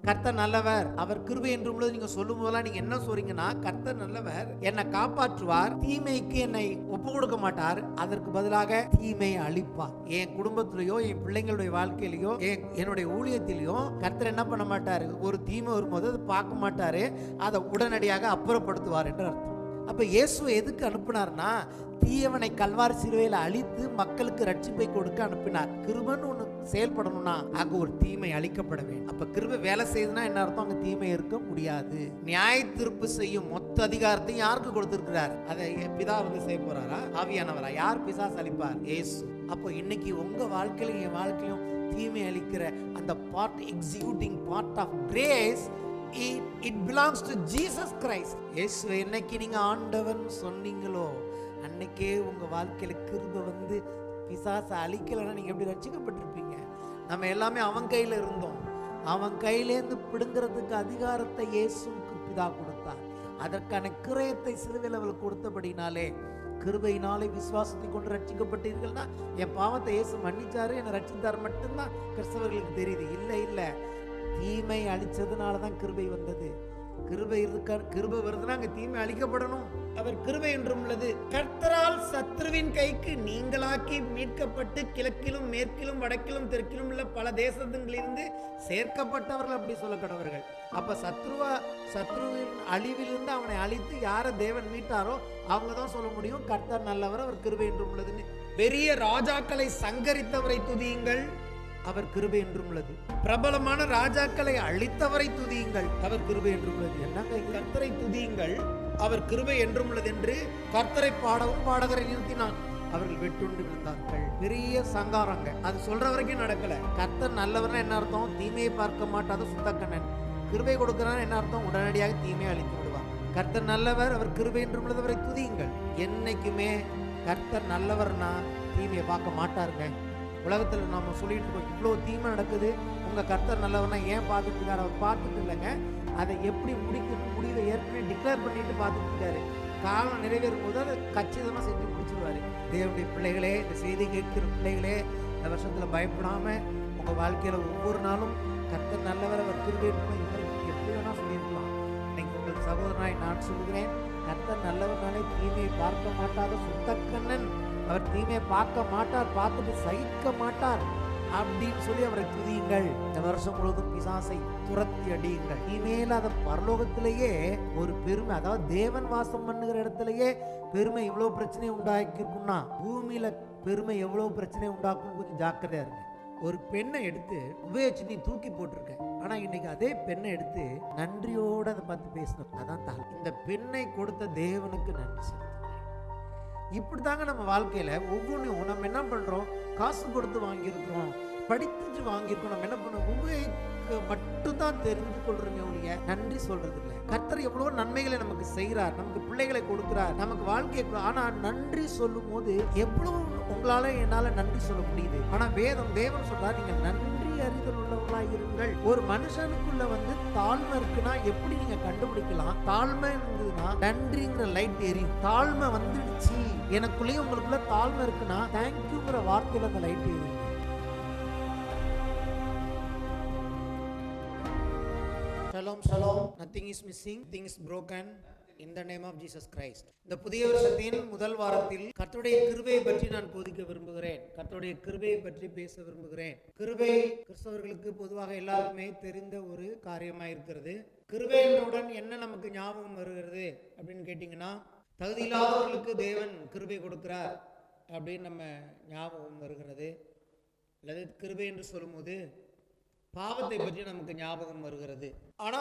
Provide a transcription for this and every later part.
கர்த்தர் நல்லவர், அவர் கிருபை என்றும் உள்ளது நீங்க சொல்லும் போதெல்லாம் நீங்க என்ன சொல்றீங்கன்னா, கர்த்தர் நல்லவர், என்னை காப்பாற்றுவார், தீமைக்கு என்னை ஒப்பு கொடுக்க மாட்டார், அதற்கு பதிலாக தீமையை அழிப்பார். என் குடும்பத்திலேயோ என் பிள்ளைங்களுடைய வாழ்க்கையிலையோ என்னுடைய ஊழியத்திலேயோ கர்த்தர் என்ன பண்ண மாட்டாரு, ஒரு தீமை வரும்போது அதை பார்க்க மாட்டாரு, அதை உடனடியாக அப்புறப்படுத்துவார் என்று அர்த்தம். அப்ப இயேசு எதுக்கு அனுப்பினார்னா, தீயவனை கல்வாரி சிலுவையில் அழித்து மக்களுக்கு ரட்சிப்பை கொடுக்க அனுப்பினார். கிருபைன்னு ஒண்ணு செயல்படணும்னா அங்க ஒரு தீமை அழிக்கப்பட வேண்டும். அப்ப கிருபை வேலை செய்யுதுன்னா என்ன அர்த்தம், அங்க தீமை இருக்க முடியாது. நியாய தீர்ப்பு செய்யும் மொத்த அதிகாரத்தையும் யாருக்கு கொடுத்திருக்கிறார்? அதை பிதா செய்ய போறாரா, ஆவியானவரா? யார் பிசாசு அழிப்பார்? இயேசு. அப்போ இன்னைக்கு உங்க வாழ்க்கையிலும் என் வாழ்க்கையிலும் தீமை அளிக்கிற அந்த part, executing part of grace, it belongs to Jesus Christ. இயேசு என்னைக்கு நீங்க ஆண்டவன் சொன்னீங்களோ அன்னைக்கே உங்க வாழ்க்கையில கிருபை பிசாசை அழிக்கலைன்னா நீங்க எப்படி ரட்சிக்கப்பட்டிருப்பீங்க? நம்ம எல்லாமே அவன் கையில இருந்தோம். அவன் கையிலேருந்து பிடுங்கிறதுக்கு அதிகாரத்தை இயேசுவுக்கு பிதா கொடுத்தார். அதற்கான கிரயத்தை சிலுவையில் அவள் கொடுத்தபடினாலே, கிருபையினாலே விசுவாசத்தை கொண்டு ரட்சிக்கப்பட்டீர்கள்னா, என் பாவத்தை இயேசு மன்னிச்சாரு, என்னை ரட்சித்தார் மட்டும்தான் கிறிஸ்தவர்களுக்கு தெரியுது. இல்லை, தீமை அழிச்சதுனால தான் கிருபை வந்தது. கிருபை வருதுன்னா அங்க தீமை அழிக்கப்படணும். அவர் கிருபை என்றும் உள்ளது. கர்த்தரால் சத்ருவின் கைக்கு நீங்களாக்கி மீட்கப்பட்டு கிழக்கிலும் மேற்கிலும் வடக்கிலும் தெற்கிலும் உள்ள பல தேசங்களிலிருந்து சேர்க்கப்பட்டவர்கள் அப்படி சொல்லப்பட்டவர்கள். அப்ப சத்ருவின் அழிவிலிருந்து அவனை அழித்து யாரை தேவன் மீட்டாரோ அவங்க தான் சொல்ல முடியும் கர்த்தர் நல்லவர், அவர் கிருபை என்றும் உள்ளதுன்னு. பெரிய ராஜாக்களை சங்கரித்தவரை துதியுங்கள், அவர் கிருபை என்றும் உள்ளது. பிரபலமான ராஜாக்களை அழித்தவரை துதியுங்கள், அவர் கிருபை என்றும் உள்ளது. என்னங்க, கர்த்தரை துதியுங்கள், அவர் கிருபை என்றும் உள்ளது என்று கர்த்தரை பாடவும் பாடகரை நிறுத்தினான். அவர்கள் வெட்டுண்டு விழுந்தார்கள். பெரிய சங்காரங்க. அது சொல்ற வரைக்கும் நடக்கல. கர்த்தர் நல்லவர்னா என்ன அர்த்தம்? தீமையை பார்க்க மாட்டாத சுத்தக்கண்ணன். கிருபை கொடுக்கிறான் என்ன அர்த்தம்? உடனடியாக தீமையை அழித்து விடுவார். கர்த்தர் நல்லவர், அவர் கிருபை என்றும் உள்ளது, அவரை துதியுங்கள். என்னைக்குமே கர்த்தர் நல்லவர்னா தீமையை பார்க்க மாட்டாருங்க. உலகத்தில் நம்ம சொல்லிட்டு இருக்கோம், இவ்வளோ தீமை நடக்குது, உங்கள் கர்த்தர் நல்லவனா ஏன் பார்த்துட்டு இருக்காரு? அவர் பார்த்துட்டு இல்லைங்க, அதை எப்படி முடிவை ஏற்கனவே டிக்ளேர் பண்ணிட்டு பார்த்துட்டு இருக்காரு. காலம் நிறைவேறும் போது அதை கச்சிதமாக செஞ்சு முடிச்சிடுவாரு. தேவனுடைய பிள்ளைகளே, இந்த செய்தி கேட்கிற பிள்ளைகளே, இந்த வருஷத்தில் பயப்படாமல் உங்கள் வாழ்க்கையில் ஒவ்வொரு நாளும் கர்த்தர் நல்லவர், அவர் கிருபை எப்படி வேணால் சொல்லியிருக்கலாம். இன்னைக்கு உங்கள் சகோதரனாய் நான் சொல்கிறேன், கர்த்தர் நல்லவர்னாலே தீமையை பார்க்க மாட்டாத சுத்தக்கண்ணன், அவர் தீமையை பார்க்க மாட்டார், பார்த்துட்டு சகிக்க மாட்டார் அப்படின்னு சொல்லி அவரை துதியுங்கள். இந்த வருஷம் முழுவதும் பிசாசை துரத்தி அடியுங்கள். இனிமேல் அதை பரலோகத்திலேயே ஒரு பெருமை, அதாவது தேவன் வாசம் பண்ணுகிற இடத்துலயே பெருமை இவ்வளவு பிரச்சனையை உண்டாக்கிருக்கும்னா பூமியில பெருமை எவ்வளவு பிரச்சனையை உண்டாக்கும். கொஞ்சம் ஜாக்கிரதையா இருங்க. ஒரு பெண்ணை எடுத்து உபயோகிச்சு நீ தூக்கி போட்டிருக்க, ஆனா இன்னைக்கு அதே பெண்ணை எடுத்து நன்றியோட அதை பார்த்து பேசணும். அதான் தான் இந்த பெண்ணை கொடுத்த தேவனுக்கு நன்றி செலுத்துங்க. இப்படித்தாங்க நம்ம வாழ்க்கையில ஒவ்வொன்றும் நம்ம என்ன பண்றோம், காசு கொடுத்து வாங்கியிருக்கிறோம், படித்து வாங்கியிருக்கோம், நம்ம என்ன பண்ணோம், உபயோகிக்க மட்டும்தான் தெரிந்து கொள்றோமே ஒழிய நன்றி சொல்றது இல்லை. கர்த்தர் எவ்வளவோ நன்மைகளை நமக்கு செய்கிறார், நமக்கு பிள்ளைகளை கொடுக்கிறார், நமக்கு வாழ்க்கையை. ஆனா நன்றி சொல்லும் போது எவ்வளவு உங்களால என்னால நன்றி சொல்ல முடியுது. ஆனா தேவன் சொல்றார், நீங்க நன்றி அறிதல் உள்ளவர்களாக இருங்கள். ஒரு மனுஷனுக்குள்ள தாழ்மை இருக்குன்னா எப்படி நீங்க கண்டுபிடிக்கலாம்? தாழ்மை இருந்ததுன்னா நன்றிங்கிற லைட் எரியும். தாழ்மை வந்துடுச்சு எனக்குள்ளேயே, உங்களுக்குள்ள தாழ்மை இருக்குன்னா தேங்க்யூங்கிற வார்த்தையில அந்த லைட் எரியும். Shalom, shalom. Nothing is missing, nothing is broken. In the name of Jesus Christ. இந்த புதிய வருஷத்தின் முதல் வாரத்தில் கர்த்தருடைய கிருபையை பற்றி நான் போதிக்க விரும்புகிறேன். கர்த்தருடைய கிருபையை பற்றி பேச விரும்புகிறேன். கிருபை கிறிஸ்தவர்களுக்கு பொதுவாக எல்லாருக்குமே தெரிந்த ஒரு காரியமா இருக்கிறது. கிருபை என்றவுடன் என்ன நமக்கு ஞாபகம் வருகிறது அப்படின்னு கேட்டீங்கன்னா, தகுதியில்லாதவர்களுக்கு தேவன் கிருபை கொடுக்கிறார் அப்படின்னு நம்ம ஞாபகம் வருகிறது. அல்லது கிருபை என்று சொல்லும்போது பாவத்தை பற்றி நமக்கு ஞாபகம் வருகிறது. ஆனா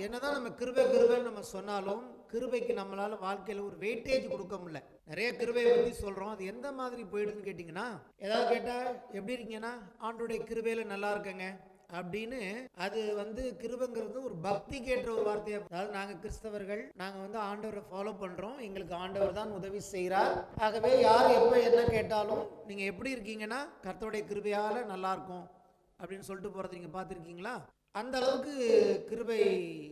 என்னதான் நம்ம கிருபைன்னு நம்ம சொன்னாலும் கிருபைக்கு நம்மளால வாழ்க்கையில ஒரு வெயிட்டேஜ் கொடுக்க முடியல. நிறைய கிருபையை பற்றி சொல்றோம், அது எந்த மாதிரி போயிடுதுன்னு கேட்டீங்கன்னா, ஏதாவது கேட்டா எப்படி இருக்கீங்கன்னா, ஆண்டோடைய கிருபையில நல்லா இருக்கங்க அப்படின்னு. அது கிருபைங்கிறது ஒரு பக்தி கேட்ட ஒரு வார்த்தையா. அதாவது நாங்க கிறிஸ்தவர்கள், நாங்க ஆண்டவரை ஃபாலோ பண்றோம், எங்களுக்கு ஆண்டவர் தான் உதவி செய்கிறார், ஆகவே யார் எப்ப என்ன கேட்டாலும் நீங்க எப்படி இருக்கீங்கன்னா கர்த்தருடைய கிருபையால நல்லா இருக்கும் அப்படின்னு சொல்லிட்டு போறது நீங்க பார்த்துருக்கீங்களா? அந்த அளவுக்கு கிருபை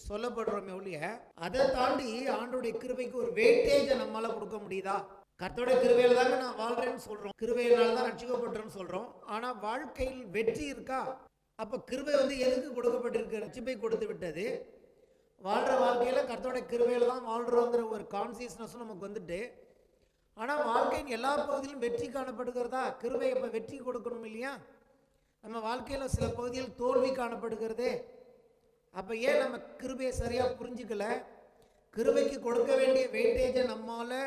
சொல்லப்படுறோமே ஒழிய, அதை தாண்டி ஆண்டோடைய கிருபைக்கு ஒரு வெயிட்டேஜை நம்மளால கொடுக்க முடியுதா? கர்த்தருடைய கிருபையில தாங்க நான் வாழ்றேன்னு சொல்றோம், கிருபையினால தான் ரட்சிக்கப்பட்டேன்னு சொல்றோம். ஆனா வாழ்க்கையில் வெற்றி இருக்கா? அப்போ கிருபை வந்து எதுக்கு கொடுக்கப்பட்டிருக்கு? ரட்சிப்பை கொடுத்து விட்டது. வாழ்கிற வாழ்க்கையில் கர்த்தரோட கிருபையில் தான் வாழ்கிறோங்கிற ஒரு கான்சியஸ்னஸும் நமக்கு வந்துட்டு, ஆனால் வாழ்க்கையின் எல்லா பகுதியிலும் வெற்றி காணப்படுகிறதா? கிருபை இப்போ வெற்றி கொடுக்கணும் இல்லையா? நம்ம வாழ்க்கையில் சில பகுதியில் தோல்வி காணப்படுகிறதே. அப்போ ஏன் நம்ம கிருபையை சரியாக புரிஞ்சுக்கல? கிருபைக்கு கொடுக்க வேண்டிய வெயிட்டேஜை நம்மால்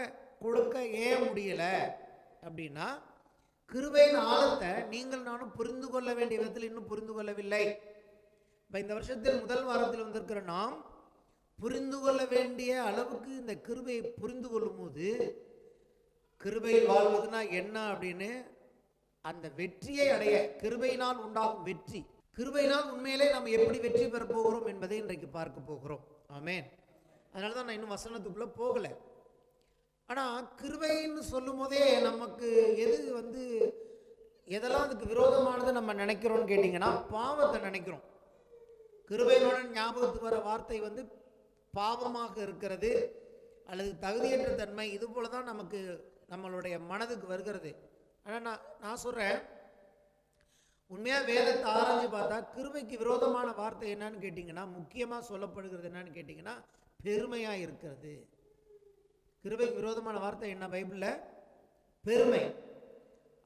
கொடுக்க ஏன் முடியலை அப்படின்னா, கிருபையின் ஆழத்தை நீங்கள் நானும் புரிந்து கொள்ள வேண்டிய விதத்தில் இன்னும் புரிந்து கொள்ளவில்லை. இப்போ இந்த வருஷத்தில் முதல் வாரத்தில் வந்திருக்கிற நாம் புரிந்து கொள்ள வேண்டிய அளவுக்கு இந்த கிருபையை புரிந்து கொள்ளும் போது, கிருபையில் வாழ்வதுனா என்ன அப்படின்னு அந்த வெற்றியை அடைய, கிருபையினால் உண்டாகும் வெற்றி, கிருபையினால் உண்மையிலே நாம் எப்படி வெற்றி பெற போகிறோம் என்பதை இன்றைக்கு பார்க்க போகிறோம். ஆமென். அதனால தான் நான் இன்னும் வசனத்துக்குள்ளே போகலை. ஆனால் கிருபைன்னு சொல்லும் போதே நமக்கு எதெல்லாம் அதுக்கு விரோதமானதை நம்ம நினைக்கிறோம்னு கேட்டிங்கன்னா, பாவத்தை நினைக்கிறோம். கிருபையோட ஞாபகத்துக்கு வர வார்த்தை பாவமாக இருக்கிறது அல்லது தகுதியற்ற தன்மை, இது போல தான் நமக்கு நம்மளுடைய மனதுக்கு வருகிறது. ஆனால் நான் சொல்கிறேன், உண்மையாக வேதத்தை ஆராய்ச்சி பார்த்தா கிருபைக்கு விரோதமான வார்த்தை என்னன்னு கேட்டிங்கன்னா, முக்கியமாக சொல்லப்படுகிறது என்னன்னு கேட்டிங்கன்னா, பெருமையாக இருக்கிறது. கிருபைக்கு விரோதமான வார்த்தை என்ன பைபிளில்? பெருமை.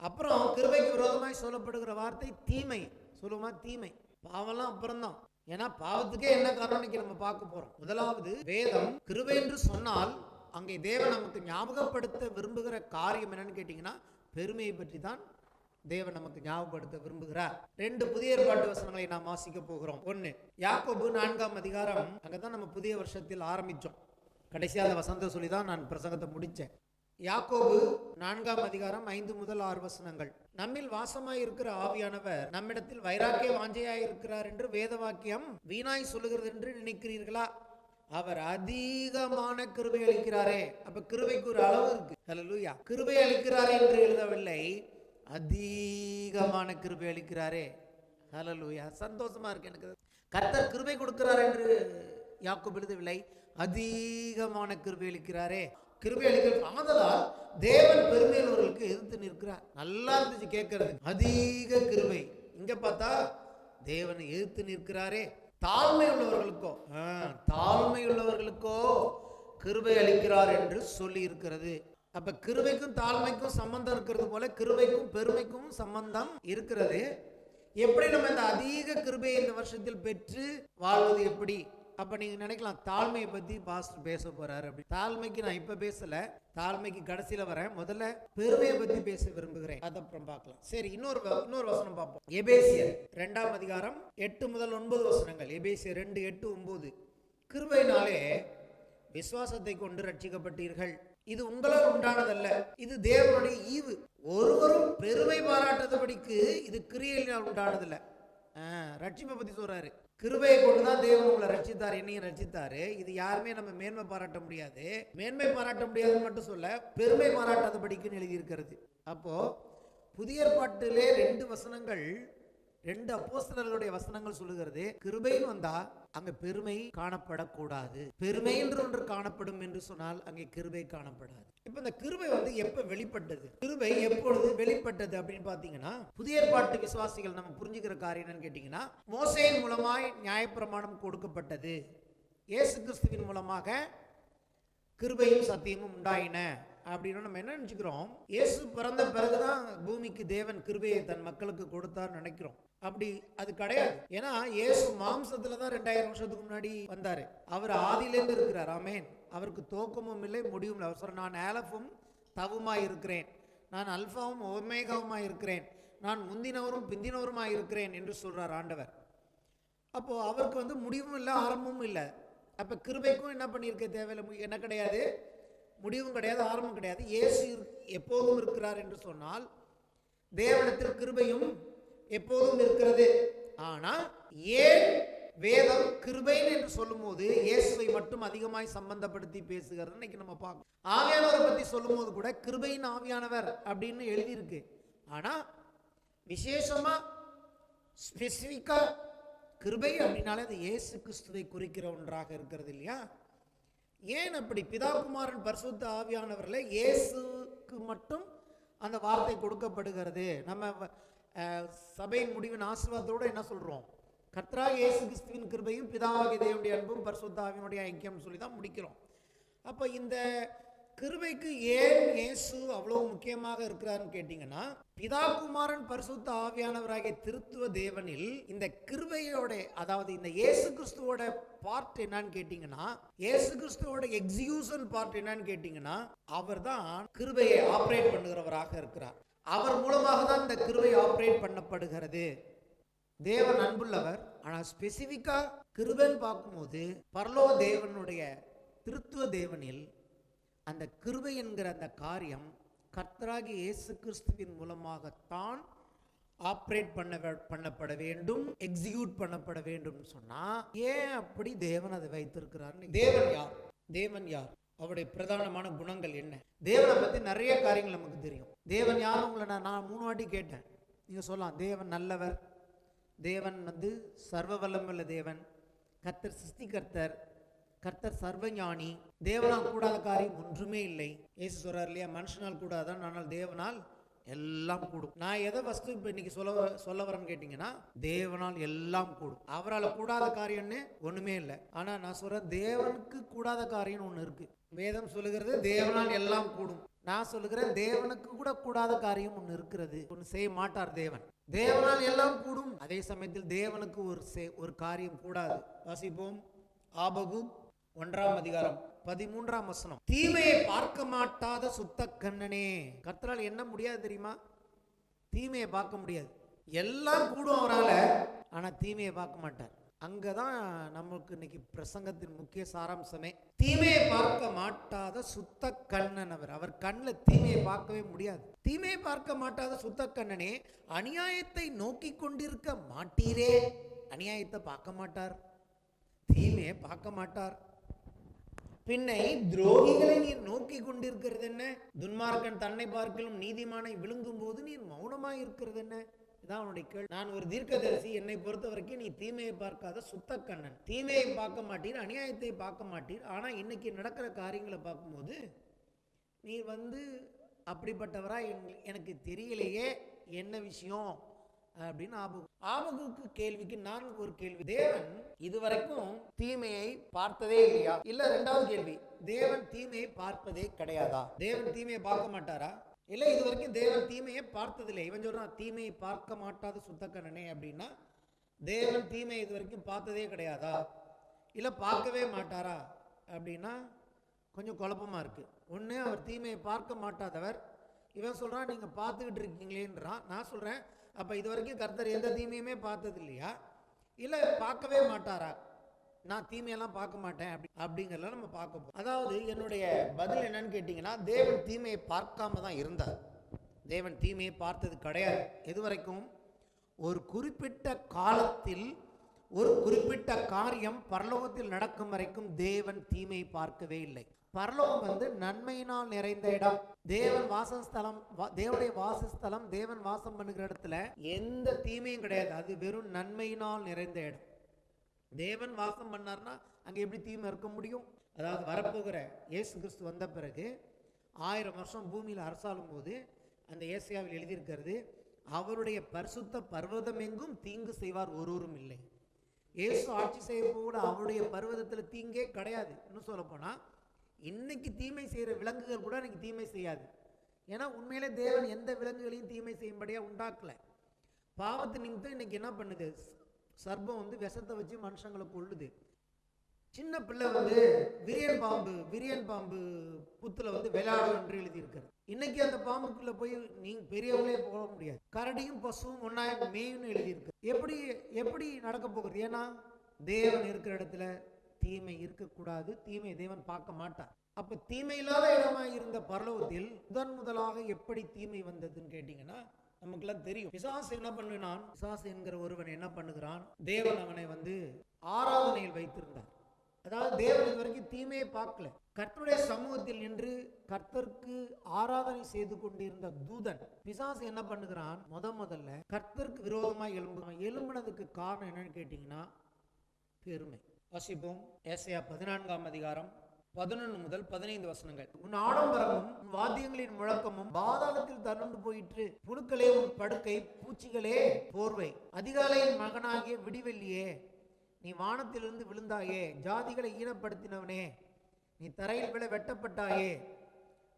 அப்புறம் கிருபைக்கு விரோதமாய் சொல்லப்படுகிற வார்த்தை தீமை. சொல்லுமா? தீமை. பாவம்லாம் அப்புறம்தான். ஏன்னா பாவத்துக்கே என்ன காரணம் நம்ம பார்க்க போறோம். முதலாவது, வேதம் கிருபை என்று சொன்னால் அங்கே தேவன் நமக்கு ஞாபகப்படுத்த விரும்புகிற காரியம் என்னன்னு கேட்டீங்கன்னா, பெருமையை பற்றி தான் தேவன் நமக்கு ஞாபகப்படுத்த விரும்புகிறார். 2 புதிய ஏற்பாட்டு வசனங்களை நாம் வாசிக்க போகிறோம். 1 யாக்கோபு 4ஆம் அதிகாரம். அங்கதான் நம்ம புதிய வருஷத்தில் ஆரம்பிச்சோம். கடைசியாக அந்த வசனத்தை சொல்லி தான் நான் பிரசங்கத்தை முடித்தேன். யாக்கோபு 4ஆம் அதிகாரம் 5 முதல் 6 வசனங்கள். நம்மில் வாசமாய் இருக்கிற ஆவியானவர் நம்மிடத்தில் வைராக்கிய வாஞ்சையாய் இருக்கிறார் என்று வேத வாக்கியம் வீணாய் சொல்லுகிறது என்று நினைக்கிறீர்களா? அவர் அதிகமான கிருபை அளிக்கிறாரே. அப்ப கிருபைக்கு ஒரு அளவு இருக்கு. ஹல்லேலூயா. கிருபை அளிக்கிறாரே என்று எழுதவில்லை, அதிகமான கிருபை அளிக்கிறாரே. ஹல்லேலூயா. சந்தோஷமா இருக்கு எனக்கு. கர்த்தர் கிருபை கொடுக்கிறார் என்று யாக்கோபு எழுதவில்லை, அதிகமான கிருபை அளிக்கிறாரே. கிருபை அளிக்கிறார். ஆதலால் தேவன் பெருமையுள்ளவர்களுக்கு எதிர்த்து நிற்கிறார். நல்லா இருந்துச்சு கேட்கறது. அதிக கிருபை. இங்க பார்த்தா தேவனை எதிர்த்து நிற்கிறாரே. தாழ்மை உள்ளவர்களுக்கோ கிருபை அளிக்கிறார் என்று சொல்லி இருக்கிறது. அப்ப கிருபைக்கும் தாழ்மைக்கும் சம்பந்தம் இருக்கிறது போல கிருபைக்கும் பெருமைக்கும் சம்பந்தம் இருக்கிறது. எப்படி நம்ம இந்த அதிக கிருபையை இந்த வருஷத்தில் பெற்று வாழ்வது எப்படி? அப்ப நீங்க நினைக்கலாம், தாழ்மையை பத்தி பாஸ்டர் பேச போறாரு அப்படி. தாழ்மைக்கு நான் இப்ப பேசல, தாழ்மைக்கு கடைசியில வரேன். முதல்ல பெருமையை பத்தி பேச விரும்புகிறேன், அப்புறம் பார்க்கலாம். சரி, இன்னொரு வசனம் பார்ப்போம். எபேசியர் 2ஆம் அதிகாரம் 8 முதல் 9 வசனங்கள். எபேசியர் 2, 8, 9. கிருபையினாலே விசுவாசத்தை கொண்டு ரட்சிக்கப்பட்டீர்கள். இது உங்களால் உண்டானதல்ல, இது தேவனுடைய ஈவு. ஒருவரும் பெருமை பாராட்டாதபடிக்கு இது கிரியையினால் உண்டானதில்ல. ரட்சிப்பை பத்தி சொல்றாரு. கிருபையை கொண்டுதான் தேவன் உங்களை ரட்சித்தார், என்னையும் ரட்சித்தாரு. இது யாருமே நம்ம மேன்மை பாராட்ட முடியாது. மேன்மை பாராட்ட முடியாதுன்னு மட்டும் சொல்ல, பெருமை பாராட்டாதபடிக்குன்னு எழுதியிருக்கிறது. அப்போ புதிய ஏற்பாட்டிலே 2 வசனங்கள், 2 அப்போஸ்தலர்களுடைய வசனங்கள் சொல்லுகிறது, கிருபைன்னு வந்தா அங்க பெருமை காணப்படக்கூடாது. பெருமை என்று ஒன்று காணப்படும் என்று சொன்னால் அங்கே கிருபை காணப்படாது. இப்ப இந்த கிருபை எப்ப வெளிப்பட்டது? கிருபை எப்பொழுது வெளிப்பட்டது அப்படின்னு பாத்தீங்கன்னா, புதிய ஏற்பாட்டு விசுவாசிகள் நம்ம புரிஞ்சுக்கிற காரியம் என்னன்னு கேட்டீங்கன்னா, மோசேயின் மூலமாய் நியாயப்பிரமாணம் கொடுக்கப்பட்டது. இயேசு கிறிஸ்துவின் மூலமாக கிருபையும் சத்தியமும் உண்டாயின அப்படின்னு நம்ம என்ன நினைச்சுக்கிறோம்? இயேசு பிறந்த பிறகுதான் பூமிக்கு தேவன் கிருபையை தன் மக்களுக்கு கொடுத்தார் நினைக்கிறோம். அப்படி அது கிடையாது. ஏன்னா இயேசு மாம்சத்துல தான் 2000 வருஷத்துக்கு முன்னாடி வந்தாரு. அவர் ஆதியிலேருந்து இருக்கிறார். ஆமென். அவருக்கு துவக்கமும் இல்லை, முடிவும் இல்லை. அவர் சொல்ற, நான் ஆலஃபும் தவுமாய் இருக்கிறேன், நான் அல்பாவும் ஒமேகாவுமாய் இருக்கிறேன், நான் முந்தினவரும் பிந்தினவருமாய் இருக்கிறேன் என்று சொல்றார் ஆண்டவர். அப்போ அவருக்கு முடிவும் இல்லை, ஆரம்பமும் இல்லை. அப்ப கிருபைக்கும் என்ன பண்ணியிருக்க தேவையில்லை, என்ன கிடையாது, முடிவும் கிடையாது, ஆரம்பம் கிடையாது. இயேசு எப்போதும் இருக்கிறார் என்று சொன்னால் தேவனிடத்தில் கிருபையும் எப்போதும் இருக்கிறது. ஆனா ஏன் வேதம் கிருபைன்னு என்று சொல்லும் போது இயேசுவை மட்டும் அதிகமாய் சம்பந்தப்படுத்தி பேசுகிறது இன்னைக்கு நம்ம பார்க்கணும். ஆவியானவரை பத்தி சொல்லும் போது கூட கிருபையின் ஆவியானவர் அப்படின்னு எழுதியிருக்கு. ஆனா விசேஷமா ஸ்பெசிபிக்கா கிருபை அப்படின்னாலே அது இயேசு கிறிஸ்துவை குறிக்கிற ஒன்றாக இருக்கிறது இல்லையா? ஏன் அப்படி? பிதா குமாரன் பரிசுத்த ஆவியானவர்ல இயேசுக்கு மட்டும் அந்த வார்த்தை கொடுக்கப்படுகிறது. நம்ம சபையின் முடிவின் ஆசீர்வாதத்தோட என்ன சொல்றோம்? கர்த்தராகிய இயேசு கிறிஸ்துவின் கிருபையும் பிதாவாகிய தேவனுடைய அன்பும் பரிசுத்த ஆவியினுடைய ஐக்கியம் சொல்லி தான் முடிக்கிறோம். அப்போ இந்த கிருபைக்கு ஏன் இயேசு அவ்வளவு முக்கியமாக இருக்கிறாருன்னு கேட்டீங்கன்னா, பிதா குமாரன் பரிசுத்த ஆவியானவராகிய திருத்துவ தேவனில் இந்த கிருபையோட, அதாவது இந்த இயேசு கிறிஸ்துவோட பார்ட் என்னன்னு கேட்டீங்கன்னா, இயேசு கிறிஸ்துவோட எக்ஸிகியூஷன் பார்ட் என்னன்னு கேட்டீங்கன்னா, அவர் தான் கிருபையை ஆபரேட் பண்ணுகிறவராக இருக்கிறார். அவர் மூலமாக தான் இந்த கிருபை ஆபரேட் பண்ணப்படுகிறது. தேவன் அன்புள்ளவர். ஆனால் ஸ்பெசிஃபிக்கா கிருபைன்னு பார்க்கும்போது பரலோக தேவனுடைய திருத்துவ தேவனில் அந்த கிருபை என்கிற அந்த காரியம் கர்த்தராகிய இயேசு கிறிஸ்துவின் மூலமாகத்தான் ஆப்ரேட் பண்ணப்பட வேண்டும், எக்ஸிக்யூட் பண்ணப்பட வேண்டும் சொன்னா, ஏன் அப்படி தேவன் அதை வைத்திருக்கிறார்? தேவன் யார்? தேவன் யார்? அவருடைய பிரதானமான குணங்கள் என்ன? தேவனை பத்தி நிறைய காரியங்கள் நமக்கு தெரியும். தேவன் யார்? உங்களை நான் 3 வாட்டி கேட்டேன். நீங்க சொல்லலாம், தேவன் நல்லவர், தேவன் சர்வ வல்லமுள்ள தேவன், கர்த்தர் சிருஷ்டிகர்த்தர், கர்த்தர் சர்வஞானி, தேவனால் கூடாத காரியம் ஒன்றுமே இல்லை. இயேசு சொல்றார் இல்லையா, மனுஷனால் கூடாதான், ஆனால் தேவனால் எல்லாம் கூடும். நான் எதை ஃபர்ஸ்ட் இப்போ இன்னைக்கு சொல்ல வரேன்னு கேட்டீங்கன்னா, தேவனால் எல்லாம் கூடும். அவரால் கூடாத காரியம்னு ஒண்ணுமே இல்லை. ஆனா நான் சொல்றேன், தேவனுக்கு கூடாத காரியம் ஒண்ணு இருக்கு. வேதம் சொல்லுகிறது தேவனால் எல்லாம் கூடும். நான் சொல்லுகிறேன், தேவனுக்கு கூட கூடாத காரியம் ஒண்ணு இருக்கிறது. ஒண்ணு செய்ய மாட்டார் தேவன். தேவனால் எல்லாம் கூடும், அதே சமயத்தில் தேவனுக்கு ஒரு காரியம் கூடாது. வாசிப்போம். ஆபகு 1ஆம் அதிகாரம் 13ஆம் வசனம். தீமையை பார்க்க மாட்டாத சுத்த கண்ணனே. கர்த்தரால் என்ன முடியாது தெரியுமா? தீமையை பார்க்க முடியாது. எல்லாம் கூடும் அவரால, ஆனா தீமையை பார்க்க மாட்டார். அங்கதான் நமக்கு இன்னைக்கு பிரசங்கத்தின் முக்கிய சாராம்சமே. தீமையை பார்க்க மாட்டாத சுத்த கண்ணன் அவர். அவர் கண்ணில் தீமையை பார்க்கவே முடியாது. தீமையை பார்க்க மாட்டாத சுத்த கண்ணனே, அநியாயத்தை நோக்கி கொண்டிருக்க மாட்டீரே. அநியாயத்தை பார்க்க மாட்டார், தீமையை பார்க்க மாட்டார். பின்னை துரோகிகளை நீர் நோக்கி கொண்டிருக்கிறது என்ன? துன்மார்க்கன் தன்னை பார்க்கலும் நீதிமானை விழுங்கும் போது நீர் மௌனமாய் இருக்கிறது என்ன? இதான் அவனுடைய கேள்வி. நான் ஒரு தீர்க்கதரிசி, என்னை பொறுத்த வரைக்கும் நீ தீமையை பார்க்காத சுத்த கண்ணன். தீமையை பார்க்க மாட்டீர், அநியாயத்தை பார்க்க மாட்டீர். ஆனா இன்னைக்கு நடக்கிற காரியங்களை பார்க்கும்போது நீர் அப்படிப்பட்டவரா எனக்கு தெரியலையே, என்ன விஷயம் அப்படின்னு ஆபகுக்கு கேள்விக்கு நான் ஒரு கேள்வி. தேவன் இதுவரைக்கும் தீமையை பார்த்ததே இல்லையா? இல்ல ரெண்டாவது கேள்வி, தேவன் தீமையை பார்ப்பதே கிடையாதா? தேவன் தீமையை பார்க்க மாட்டாரா? இல்ல இதுவரைக்கும் தேவன் தீமையை பார்த்ததில்லை. இவன் சொல்றான் தீமையை பார்க்க மாட்டாத சுத்தக்கண்ணனே அப்படின்னா, தேவன் தீமையை இதுவரைக்கும் பார்த்ததே கிடையாதா? இல்ல பார்க்கவே மாட்டாரா அப்படின்னா கொஞ்சம் குழப்பமா இருக்கு. ஒண்ணு, அவர் தீமையை பார்க்க மாட்டாதவர். இவன் சொல்றான் நீங்க பார்த்துக்கிட்டு இருக்கீங்களேன்றான். நான் சொல்றேன், அப்ப இது வரைக்கும் கர்த்தர் எந்த தீமையுமே பார்த்தது இல்லையா? இல்ல பார்க்கவே மாட்டாரா? நான் தீமையெல்லாம் பார்க்க மாட்டேன் அப்படிங்கிறத நம்ம பார்க்க போறோம். அதாவது என்னுடைய பதில் என்னன்னு கேட்டீங்கன்னா, தேவன் தீமையை பார்க்காம தான் இருந்தார். தேவன் தீமையை பார்த்தது கிடையாது. எது வரைக்கும்? ஒரு குறிப்பிட்ட காலத்தில் ஒரு குறிப்பிட்ட காரியம் பரலோகத்தில் நடக்கும் வரைக்கும் தேவன் தீமையை பார்க்கவே இல்லை. பரலோகம் நன்மையினால் நிறைந்த இடம். தேவன் வாசஸ்தலம், தேவனுடைய வாசஸ்தலம், தேவன் வாசம் பண்ணுகிற இடத்துல எந்த தீமையும் கிடையாது. அது வெறும் நன்மையினால் நிறைந்த இடம். தேவன் வாசம் பண்ணார்னா அங்க எப்படி தீமை இருக்க முடியும்? அதாவது வரப்போகிற இயேசு கிறிஸ்து வந்த பிறகு 1000 வருஷம் பூமியில் அரசாளும் போது அந்த ஏசாயாவில் எழுதியிருக்கிறது, அவருடைய பரிசுத்த பர்வதம் எங்கும் தீங்கு செய்வார் ஒருவரும் இல்லை. இயேசு ஆட்சி செய்ய கூட அவருடைய பர்வதத்துல தீங்கே கிடையாது. இன்னும் சொல்ல போனா இன்னைக்கு தீமை செய்யற விலங்குகள் கூட இன்னைக்கு தீமை செய்யாது. ஏன்னா உண்மையிலே தேவன் எந்த விலங்குகளையும் தீமை செய்யும்படியா உண்டாக்கல. பாவத்து நிமித்தம் இன்னைக்கு என்ன பண்ணுது? சர்ப்பம் விஷத்தை வச்சு மனுஷங்களை கொள்ளுது. சின்ன பிள்ளை விரியன் பாம்பு புத்துல விளையாடும் என்று எழுதி இருக்கிறது. இன்னைக்கு அந்த பாம்புக்குள்ள போய் நீங்க பெரியவங்களே போக முடியாது. கரடியும் பசுவும் ஒன்னா மேயுன்னு எழுதி இருக்கு. எப்படி நடக்க போகிறது? ஏன்னா தேவன் இருக்கிற இடத்துல தீமை இருக்கக்கூடாது. தீமை தேவன் பார்க்க மாட்டார். அப்ப தீமை இல்லாத இடமா இருந்த பரலோகத்தில் முதலாக எப்படி தீமை வந்ததுன்னு கேட்டீங்கன்னா நமக்குலாம் தெரியும். பிசாசு என்ன பண்ணுனான்? பிசாசு என்கிற ஒருவன் என்ன பண்ணுகிறான்? தேவன் அவனை ஆராதனையில் வைத்திருந்தார். அதாவது தேவன் இது வரைக்கும் தீமையை பார்க்கல. கர்த்தருடைய சமூகத்தில் நின்று கர்த்தருக்கு ஆராதனை செய்து கொண்டிருந்த தூதன் பிசாசு என்ன பண்ணுகிறான்? முதல்ல கர்த்தருக்கு விரோதமா எழும்பினதுக்கு காரணம் என்னன்னு கேட்டீங்கன்னா பெருமை. வாசிப்போம். ஏசாயா 14ஆம் அதிகாரம் 11 முதல் 15 வசனங்கள். உன் ஆடம்பரமும் உன் வாத்தியங்களின் முழக்கமும் பாதாளத்தில் தள்ளுண்டு போயிற்று. புழுக்களே உன் படுக்கை, பூச்சிகளே போர்வை. அதிகாலையின் மகனாகிய விடிவெள்ளியே, நீ வானத்திலிருந்து விழுந்தாயே. ஜாதிகளை ஈனப்படுத்தினவனே, நீ தரையில் விழ வெட்டப்பட்டாயே.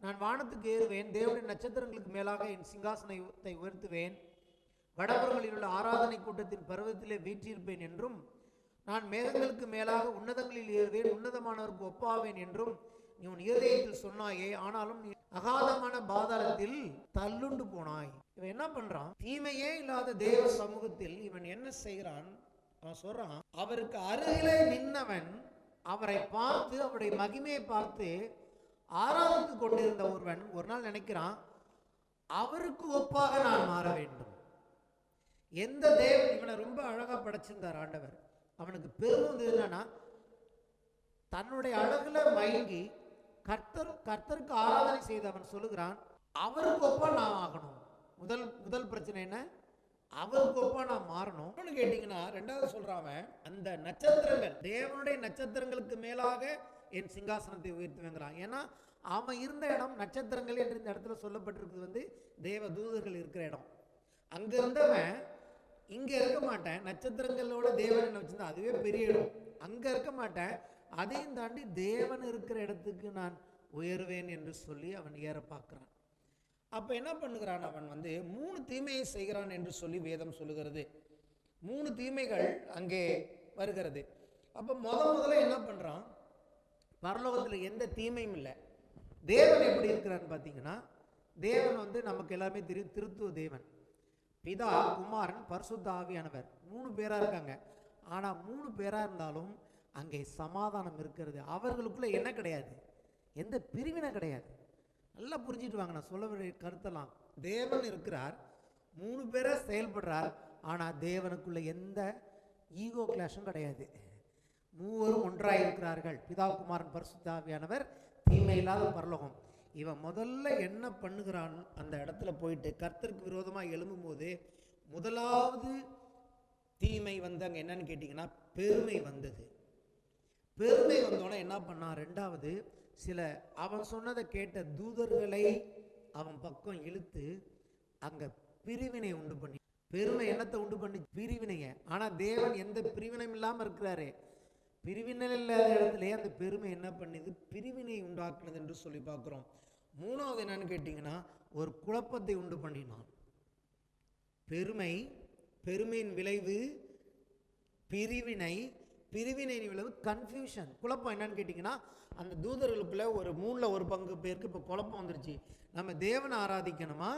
நான் வானத்துக்கு ஏறுவேன், தேவனின் நட்சத்திரங்களுக்கு மேலாக என் சிங்காசனத்தை உயர்த்துவேன். வடபுறங்களில் உள்ள ஆராதனை கூட்டத்தின் பருவத்திலே வீற்றிருப்பேன் என்றும், நான் மேகங்களுக்கு மேலாக உன்னதங்களில் ஏறுவேன், உன்னதமானவருக்கு ஒப்பாவேன் என்றும் நீ உன் இருதயத்தில் சொன்னாயே. ஆனாலும் நீ அகாதமான பாதாளத்தில் தள்ளுண்டு போனாய். இவன் என்ன பண்றான்? தீமையே இல்லாத தேவ சமூகத்தில் இவன் என்ன செய்கிறான்? அவன் சொல்றான், அவருக்கு அருகிலே நின்னவன் அவரை பார்த்து, அவருடைய மகிமையை பார்த்து ஆராதித்து கொண்டிருந்த ஒருவன் ஒரு நாள் நினைக்கிறான், அவருக்கு ஒப்பாக நான் மாற வேண்டும். எந்த தேவன் இவனை ரொம்ப அழகா படைச்சிருந்தார் ஆண்டவர். அவனுக்கு பெருமை வந்து என்னன்னா, தன்னுடைய அழகுல மயங்கி கர்த்தருக்கு ஆராதனை செய்து அவன் சொல்லுகிறான், அவருக்கு ஒப்பா நான் ஆகணும். முதல் பிரச்சனை என்ன? அவருக்கு ஒப்பா நான் மாறணும் கேட்டீங்கன்னா, ரெண்டாவது சொல்றான், அந்த நட்சத்திரங்கள், தேவனுடைய நட்சத்திரங்களுக்கு மேலாக என் சிங்காசனத்தை உயர்த்துவேங்கிறான். ஏன்னா அவன் இருந்த இடம் நட்சத்திரங்கள் என்று இந்த இடத்துல சொல்லப்பட்டிருக்கிறது வந்து தேவ தூதர்கள் இருக்கிற இடம். அங்க இருந்தவன் இங்க இருக்க மாட்டேன், நட்சத்திரங்களோட தேவன் என்ன வச்சிருந்தா அதுவே பெரிய இடம், அங்க இருக்க மாட்டேன், அதையும் தாண்டி தேவன் இருக்கிற இடத்துக்கு நான் உயர்வேன் என்று சொல்லி அவன் ஏற பார்க்கிறான். அப்ப என்ன பண்ணுகிறான்? அவன் வந்து 3 தீமையை செய்கிறான் என்று சொல்லி வேதம் சொல்லுகிறது. 3 தீமைகள் அங்கே வருகிறது. அப்ப முதல்ல என்ன பண்றான்? பரலோகத்தில் எந்த தீமையும் இல்லை. தேவன் எப்படி இருக்கிறான்னு பார்த்தீங்கன்னா, தேவன் வந்து நமக்கு எல்லாருமே தெரியும், திருத்துவ தேவன். பிதா, குமாரன், பரிசுத்த ஆவியானவர் 3 பேரா இருக்காங்க. ஆனா 3 பேரா இருந்தாலும் அங்கே சமாதானம் இருக்கிறது. அவர்களுக்குள்ள என்ன கிடையாது? எந்த பிரிவினை கிடையாது. நல்லா புரிஞ்சிட்டு வாங்க நான் சொல்ல வேண்டிய கருத்தெல்லாம். தேவன் இருக்கிறார், 3 பேரா செயல்படுறார். ஆனா தேவனுக்குள்ள எந்த ஈகோ கிளாஷும் கிடையாது. மூவரும் ஒன்றாய் இருக்கிறார்கள். பிதா, குமாரன், பரிசுத்த ஆவியானவர், தீமை இல்லாத பரலோகம். இவன் முதல்ல என்ன பண்ணுகிறான்? அந்த இடத்துல போயிட்டு கர்த்தருக்கு விரோதமாக எழும்பும் போது முதலாவது தீமை வந்து அங்கே என்னன்னு கேட்டிங்கன்னா, பெருமை வந்தது. பெருமை வந்தோடனே என்ன பண்ணான்? ரெண்டாவது சில அவன் சொன்னதை கேட்ட தூதர்களை அவன் பக்கம் இழுத்து அங்கே பிரிவினை உண்டு பண்ணி. பெருமை என்னத்தை உண்டு பண்ணி? பிரிவினைங்க. ஆனால் தேவன் எந்த பிரிவினையும் இல்லாமல் இருக்கிறாரு. பிரிவினை இல்லாத இடத்துல அந்த பெருமை என்ன பண்ணுது? பிரிவினை உண்டாக்குனது என்று சொல்லி பார்க்குறோம். மூணாவது என்னன்னு கேட்டிங்கன்னா, ஒரு குழப்பத்தை உண்டு பண்ணினான். பெருமையின் விளைவு பிரிவினை, பிரிவினையின் விளைவு கன்ஃபியூஷன், குழப்பம். என்னன்னு கேட்டிங்கன்னா, அந்த தூதர்களுக்குள்ள ஒரு 3ல் 1 பங்கு பேருக்கு இப்போ குழப்பம் வந்துருச்சு. நம்ம தேவனை ஆராதிக்கணுமா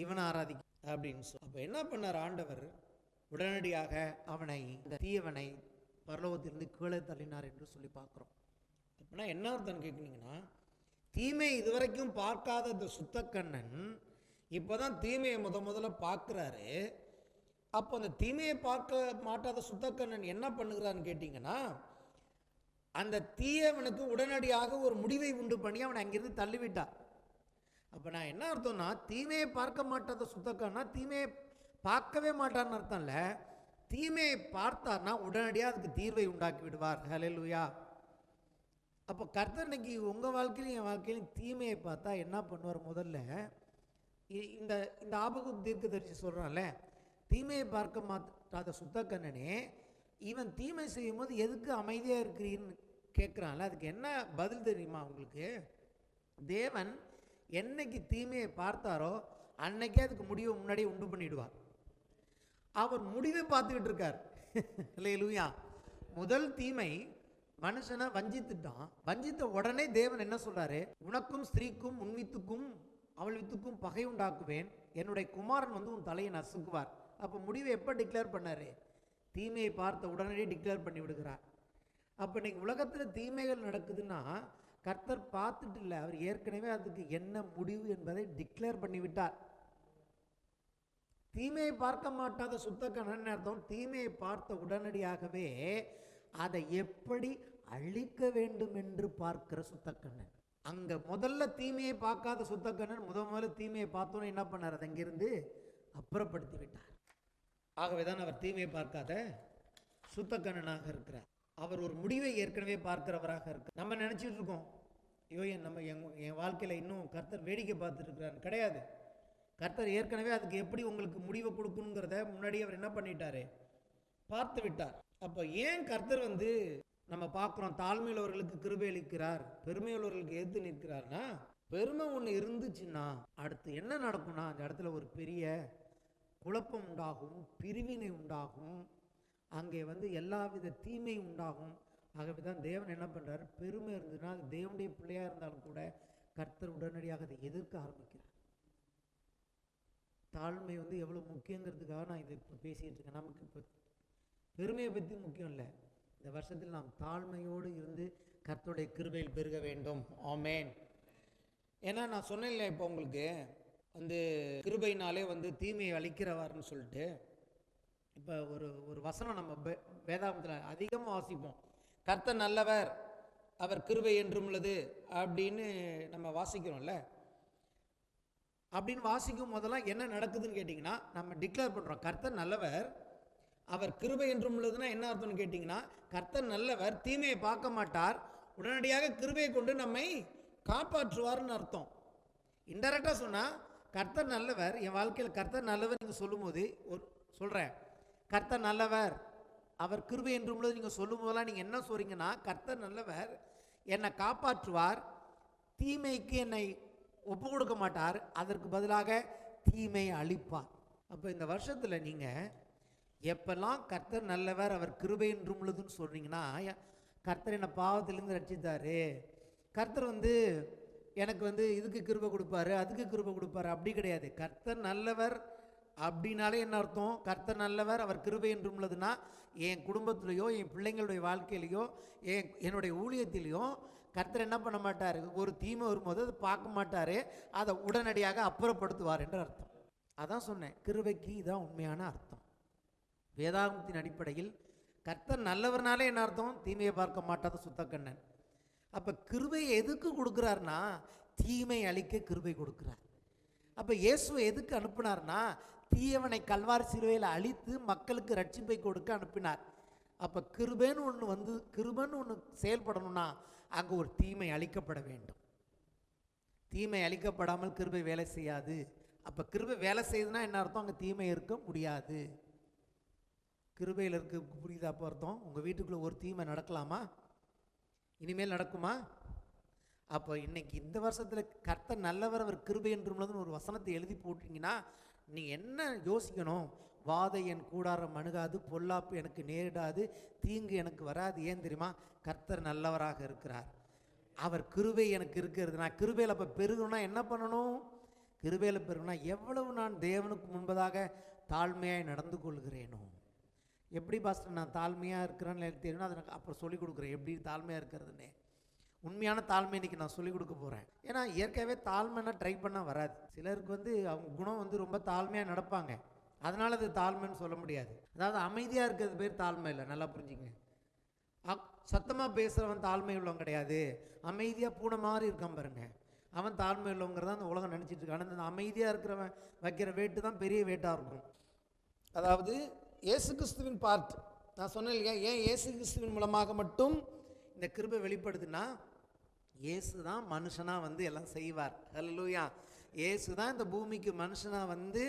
இவனை ஆராதிக்க அப்படின்னு சொல்லி அப்போ என்ன பண்ணார் ஆண்டவர்? உடனடியாக அவனை, இந்த தீயவனை பரலோகத்திலிருந்து கீழே தள்ளினார் என்று சொல்லி பார்க்குறோம். அப்படின்னா என்ன அர்த்தம் கேட்குறீங்கன்னா, தீமை இதுவரைக்கும் பார்க்காத இந்த சுத்தக்கண்ணன் இப்போதான் தீமையை முதல்ல பார்க்குறாரு. அப்போ அந்த தீமையை பார்க்க மாட்டாத சுத்தக்கண்ணன் என்ன பண்ணுகிறான்னு கேட்டிங்கன்னா, அந்த தீயவனுக்கு உடனடியாக ஒரு முடிவை உண்டு பண்ணி அவனை அங்கிருந்து தள்ளிவிட்டார். அப்போ நான் என்ன அர்த்தம்னா, தீமையை பார்க்க மாட்டாத சுத்தக்கண்ணா தீமையை பார்க்கவே மாட்டான்னு அர்த்தம் இல்லை. தீமையை பார்த்தார்னா உடனடியாக அதுக்கு தீர்வை உண்டாக்கி விடுவார். ஹல்லேலூயா. அப்போ கர்த்தர் இன்னைக்கு உங்கள் வாழ்க்கையிலும் என் வாழ்க்கையிலும் தீமையை பார்த்தா என்ன பண்ணுவார்? முதல்ல இந்த ஆபகுப் தீர்க்கதரிசி சொல்கிறான்ல, தீமையை பார்க்க மாட்டாத சுத்தக்கண்ணனே, இவன் தீமை செய்யும் போது எதுக்கு அமைதியாக இருக்கிறீன்னு கேட்குறான்ல, அதுக்கு என்ன பதில் தெரியுமா உங்களுக்கு? தேவன் என்னைக்கு தீமையை பார்த்தாரோ அன்னைக்கே அதுக்கு முடிவை முன்னாடியே உண்டு பண்ணிடுவார். அவர் முடிவை பார்த்துக்கிட்டு இருக்கார். அல்லேலூயா. முதல் தீமை மனுஷனை வஞ்சித்துட்டான். வஞ்சித்த உடனே தேவன் என்ன சொல்றாரு? உனக்கும் ஸ்திரீக்கும் உன் வித்துக்கும் அவள் வித்துக்கும் பகை உண்டாக்குவேன், என்னுடைய குமாரன் வந்து உன் தலையை நசுக்குவார். அப்போ முடிவை எப்போ டிக்ளேர் பண்ணாரு? தீமையை பார்த்த உடனே டிக்ளேர் பண்ணி விடுகிறார். அப்போ இன்னைக்கு உலகத்தில் தீமைகள் நடக்குதுன்னா கர்த்தர் பார்த்துட்டு இல்லை, அவர் ஏற்கனவே அதுக்கு என்ன முடிவு என்பதை டிக்ளேர் பண்ணி விட்டார். தீமையை பார்க்க மாட்டாத சுத்தக்கண்ணன் அர்த்தம், தீமையை பார்த்த உடனடியாகவே அதை எப்படி அழிக்க வேண்டும் என்று பார்க்கிற சுத்தக்கண்ணன். அங்க முதல்ல தீமையை பார்க்காத சுத்தக்கண்ணன் முதல்ல தீமையை பார்த்தோன்னு என்ன பண்ணார்? அதை அங்கிருந்து அப்புறப்படுத்தி விட்டார். ஆகவேதான் அவர் தீமையை பார்க்காத சுத்தக்கண்ணனாக இருக்கிறார். அவர் ஒரு முடிவை ஏற்கனவே பார்க்கிறவராக இருக்கு. நம்ம நினச்சிட்டு இருக்கோம், ஐயோ என் வாழ்க்கையில் இன்னும் கர்த்தர் வேடிக்கை பார்த்துட்டு இருக்கிறார். கிடையாது. கர்த்தர் ஏற்கனவே அதுக்கு எப்படி உங்களுக்கு முடிவை கொடுக்கணுங்கிறத முன்னாடியே அவர் என்ன பண்ணிட்டாரு, பார்த்து விட்டார். அப்போ ஏன் கர்த்தர் நம்ம பார்க்குறோம் தாழ்மையுள்ளவர்களுக்கு கிருபை அளிக்கிறார், பெருமையுள்ளவர்களுக்கு எதிர்த்து நிற்கிறார்னா, பெருமை ஒன்று இருந்துச்சுன்னா அடுத்து என்ன நடக்கும்னா அந்த இடத்துல ஒரு பெரிய குழப்பம் உண்டாகும், பிரிவினை உண்டாகும், அங்கே எல்லா வித தீமை உண்டாகும். ஆகவே தான் தேவன் என்ன பண்ணுறார், பெருமை இருந்ததுன்னா அது தேவனுடைய பிள்ளையாக இருந்தாலும் கூட கர்த்தர் உடனடியாக அதை எதிர்க்க ஆரம்பிக்கிறார். தாழ்மை எவ்வளோ முக்கியங்கிறதுக்காக நான் இதை இப்போ பேசிகிட்டு இருக்கேன். நமக்கு இப்போ பெருமையை பற்றி முக்கியம் இல்லை, இந்த வருஷத்தில் நாம் தாழ்மையோடு இருந்து கர்த்தருடைய கிருபையில் பெருக வேண்டும். ஆமேன். ஏன்னா நான் சொன்னேன் இல்லை, இப்போ உங்களுக்கு கிருபையினாலே தீமையை அழிக்கிறவார்னு சொல்லிட்டு, இப்போ ஒரு வசனம் நம்ம வேதாகமத்தில் அதிகமாக வாசிப்போம். கர்த்தர் நல்லவர், அவர் கிருபை என்றும் உள்ளது அப்படின்னு நம்ம வாசிக்கிறோம்ல. அப்படின்னு வாசிக்கும் போதெல்லாம் என்ன நடக்குதுன்னு கேட்டிங்கன்னா, நம்ம டிக்ளேர் பண்ணுறோம் கர்த்தர் நல்லவர், அவர் கிருபை என்றும் உள்ளதுன்னா என்ன அர்த்தம்னு கேட்டிங்கன்னா, கர்த்தர் நல்லவர், தீமையை பார்க்க மாட்டார், உடனடியாக கிருபையை கொண்டு நம்மை காப்பாற்றுவார்னு அர்த்தம். இன்டெரக்டாக சொன்னால் கர்த்தர் நல்லவர், என் வாழ்க்கையில் கர்த்தர் நல்லவர் நீங்கள் சொல்லும்போது சொல்கிறேன், கர்த்தர் நல்லவர், அவர் கிருபை என்றும் உள்ளது நீங்கள் சொல்லும் போதெல்லாம் நீங்கள் என்ன சொல்கிறீங்கன்னா, கர்த்தர் நல்லவர், என்னை காப்பாற்றுவார், தீமைக்கு என்னை ஒப்பு கொடுக்க மாட்டார், அதற்கு பதிலாக தீமையை அழிப்பார். அப்போ இந்த வருஷத்தில் நீங்கள் எப்பெல்லாம் கர்த்தர் நல்லவர், அவர் கிருபை என்றும் உள்ளதுன்னு சொல்கிறீங்கன்னா, கர்த்தர் என்னை பாவத்திலேருந்து ரட்சித்தார், கர்த்தர் எனக்கு இதுக்கு கிருபை கொடுப்பாரு, அதுக்கு கிருபை கொடுப்பாரு, அப்படி கிடையாது. கர்த்தர் நல்லவர் அப்படின்னாலே என்ன அர்த்தம், கர்த்தர் நல்லவர், அவர் கிருபை என்றும் உள்ளதுன்னா என் குடும்பத்திலையோ என் பிள்ளைங்களுடைய வாழ்க்கையிலையோ என்னுடைய ஊழியத்திலையோ கர்த்தர் என்ன பண்ண மாட்டார், ஒரு தீமை வரும்போது அதை பார்க்க மாட்டார், அதை உடனடியாக அப்புறப்படுத்துவார் என்று அர்த்தம். அதான் சொன்னேன், கிருபைக்கு இதான் உண்மையான அர்த்தம். வேதாகமத்தின் அடிப்படையில் கர்த்தர் நல்லவர்னாலே என்ன அர்த்தம், தீமையை பார்க்க மாட்டாத சுத்தக்கண்ணன். அப்போ கிருபையை எதுக்கு கொடுக்குறாருனா, தீமை அழிக்க கிருபை கொடுக்குறார். அப்போ இயேசுவை எதுக்கு அனுப்பினார்னா, தீயவனை கல்வாரி சிலுவையில் அழித்து மக்களுக்கு ரட்சிப்பை கொடுக்க அனுப்பினார். அப்போ கிருபைன்னு ஒன்று செயல்படணும்னா அங்கே ஒரு தீமை அழிக்கப்பட வேண்டும். தீமை அழிக்கப்படாமல் கிருபை வேலை செய்யாது. அப்போ கிருபை வேலை செய்யுதுன்னா என்ன அர்த்தம், அங்கே தீமை இருக்க முடியாது. கிருபையில் இருக்க புரியுதா? அப்போ அர்த்தம் உங்கள் வீட்டுக்குள்ளே ஒரு தீமை நடக்கலாமா, இனிமேல் நடக்குமா? அப்போ இன்னைக்கு இந்த வருஷத்தில் கர்த்தர் நல்லவர், அவர் கிருபை என்றும் ஒரு வசனத்தை எழுதி போட்டிங்கன்னா நீங்கள் என்ன யோசிக்கணும், வாதை என் கூடாரம் அணுகாது, பொல்லாப்பு எனக்கு நேரிடாது, தீங்கு எனக்கு வராது. ஏன் தெரியுமா, கர்த்தர் நல்லவராக இருக்கிறார், அவர் கிருபை எனக்கு இருக்கிறது. நான் கிருபையில் அப்போ பெருகணும்னா என்ன பண்ணணும், கிருபையில் பெருகணும்னா எவ்வளவு நான் தேவனுக்கு முன்பதாக தாழ்மையாக நடந்து கொள்கிறேனோ. எப்படி பாஸ்டர் நான் தாழ்மையாக இருக்கிறேன்னு எனக்கு தெரியும்னா அதை நான் அப்புறம் சொல்லிக் கொடுக்குறேன், எப்படி தாழ்மையாக இருக்கிறதுன்னு. உண்மையான தாழ்மை இன்றைக்கி நான் சொல்லிக் கொடுக்க போகிறேன். ஏன்னா இயற்கையாகவே தாழ்மைனா ட்ரை பண்ணால் வராது. சிலருக்கு அவங்க குணம் ரொம்ப தாழ்மையாக நடப்பாங்க, அதனால் அது தாழ்மைன்னு சொல்ல முடியாது. அதாவது அமைதியாக இருக்கிறது பேர் தாழ்மை இல்லை, நல்லா புரிஞ்சுங்க. சத்தமாக பேசுகிறவன் தாழ்மை உள்ளவன் கிடையாது, அமைதியாக பூனை மாதிரி இருக்கான் பாருங்க, அவன் தாழ்மை உள்ளவங்கிறத அந்த உலகம் நினச்சிட்டு இருக்கான். அந்த அமைதியாக இருக்கிறவன் வைக்கிற வேட்டு தான் பெரிய வேட்டாக இருக்கும். அதாவது இயேசு கிறிஸ்துவின் பார்ட் நான் சொன்னேன் இல்லையா, ஏன் இயேசு கிறிஸ்துவின் மூலமாக மட்டும் இந்த கிருபை வெளிப்படுதுன்னா, இயேசு தான் மனுஷனாக எல்லாம் செய்வார். ஹல்லேலூயா. இயேசு தான் இந்த பூமிக்கு மனுஷனாக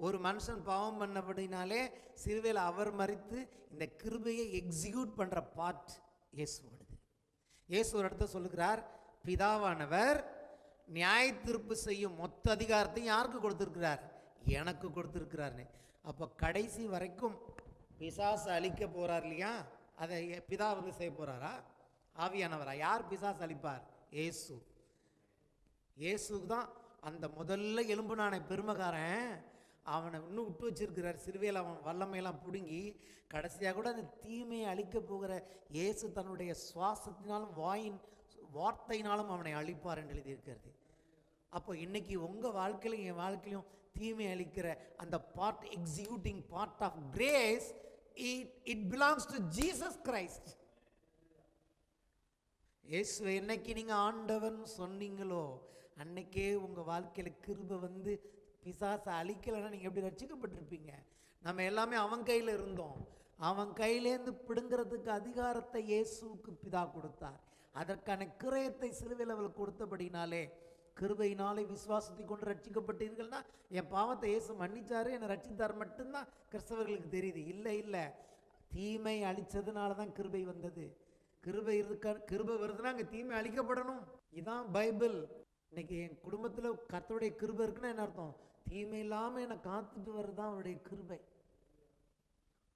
ஒரு மனுஷன் பாவம் பண்ணபடினாலே சிலுவையில் அவர் மரித்து இந்த கிருபையை எக்ஸிக்யூட் பண்ணுற பார்ட் இயேசுவோடது. இயேசு ஒரு இடத்த சொல்லுகிறார், பிதாவானவர் நியாய தீர்ப்பு செய்யும் மொத்த அதிகாரத்தையும் யாருக்கு கொடுத்துருக்கிறார், எனக்கு கொடுத்துருக்கிறாருன்னு. அப்போ கடைசி வரைக்கும் பிசாசு அழிக்க போகிறார் இல்லையா, அதை பிதா செய்ய போகிறாரா, ஆவியானவரா? யார் பிசாசு அழிப்பார்? இயேசு. இயேசுக்கு தான் அந்த முதல்ல எலும்புனான பெருமைக்காரன் அவனை இன்னும் விட்டு வச்சிருக்கிறார் சிலுவையில், அவன் வல்லமையெல்லாம் பிடுங்கி கடைசியாக கூட அந்த தீமையை அழிக்க போகிற இயேசு தன்னுடைய சுவாசத்தினாலும் வார்த்தையினாலும் அவனை அழிப்பார் என்று எழுதியிருக்கிறது. அப்போ இன்னைக்கு உங்கள் வாழ்க்கையிலும் என் வாழ்க்கையிலும் தீமை அளிக்கிற அந்த part, executing part of grace, it belongs to Jesus Christ. இயேசு என்னைக்கு நீங்கள் ஆண்டவன் சொன்னீங்களோ அன்னைக்கே உங்கள் வாழ்க்கையில் கிருபை பிசாசை அழிக்கலைன்னா நீங்கள் எப்படி ரட்சிக்கப்பட்டிருப்பீங்க? நம்ம எல்லாமே அவன் கையில் இருந்தோம், அவன் கையிலேருந்து பிடுங்கிறதுக்கு அதிகாரத்தை இயேசுவுக்கு பிதா கொடுத்தார். அதற்கான கிரயத்தை சிலுவையில் அவர் கொடுத்தபடினாலே, கிருபையினாலே விசுவாசத்தை கொண்டு ரட்சிக்கப்பட்டீர்கள்னா, என் பாவத்தை இயேசு மன்னிச்சாரு, என்னை ரட்சித்தார் மட்டும்தான் கிறிஸ்தவர்களுக்கு தெரியுது. இல்லை இல்லை, தீமை அழிச்சதுனால தான் கிருபை வந்தது. கிருபை கிருபை வருதுன்னா அங்கே தீமை அழிக்கப்படணும். இதுதான் பைபிள். இன்னைக்கு என் குடும்பத்தில் கர்த்தருடைய கிருபை இருக்குன்னா என்ன அர்த்தம்? தீமை இல்லாமல் என்னை காத்துட்டு வருதான் அவருடைய கிருபை.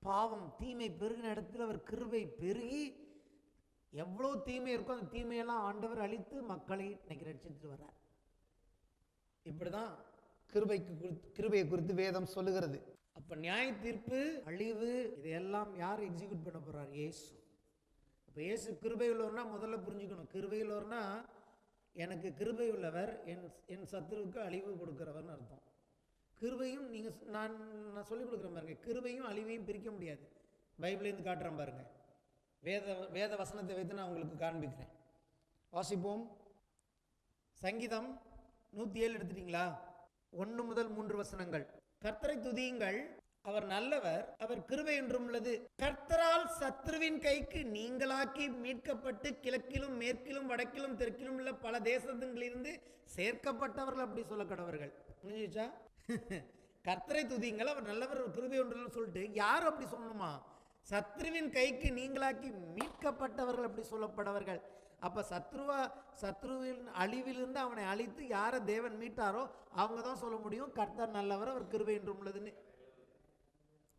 பாவம் தீமை பெருகின இடத்துல அவர் கிருபை பெருகி எவ்வளோ தீமை இருக்கோ அந்த தீமையெல்லாம் ஆண்டவர் அழித்து மக்களை இன்னைக்கு ரட்சித்து வர்றார். இப்படிதான் கிருபையை குறித்து வேதம் சொல்லுகிறது. அப்ப நியாய தீர்ப்பு, அழிவு, இதையெல்லாம் யார் எக்ஸிக்யூட் பண்ண போறார்? இயேசு. இப்போ இயேசு கிருபை உள்ளவர்னா முதல்ல புரிஞ்சுக்கணும். கிருபை உள்ளவர்னா எனக்கு கிருபை உள்ளவர், என் சத்துருவுக்கு அழிவு கொடுக்கிறவர்னு அர்த்தம். கிருபையும் நீங்கள் நான் சொல்லிக் கொடுக்குறேன் பாருங்க, கிருபையும் அழிவையும் பிரிக்க முடியாது. பைபிள்லேருந்து காட்டுறேன் பாருங்க, வேத வசனத்தை வைத்து நான் உங்களுக்கு காண்பிக்கிறேன். வாசிப்போம். சங்கீதம் 107 எடுத்துட்டீங்களா? 1 முதல் 3 வசனங்கள். கர்த்தரை துதியுங்கள், அவர் நல்லவர், அவர் கிருபை என்றும் உள்ளது. கர்த்தரால் சத்ருவின் கைக்கு நீங்களாக்கி மீட்கப்பட்டு கிழக்கிலும் மேற்கிலும் வடக்கிலும் தெற்கிலும் உள்ள பல தேசங்களிலிருந்து சேர்க்கப்பட்டவர்கள் அப்படி சொல்ல கடவர்கள். புரிஞ்சுச்சா? கர்த்தரை துதியுங்கள், அவர் நல்லவர், கிருபை ஒன்று சொல்லிட்டு யார் அப்படி சொல்லணுமா? சத்ருவின் கைக்கு நீங்களாக்கி மீட்கப்பட்டவர்கள் அப்படி சொல்லப்படவர்கள். அப்ப சத்ருவின் அழிவிலிருந்து அவனை அழித்து யாரை தேவன் மீட்டாரோ அவங்க தான் சொல்ல முடியும் கர்த்தர் நல்லவர், அவர் கிருபை என்றும் உள்ளதுன்னு.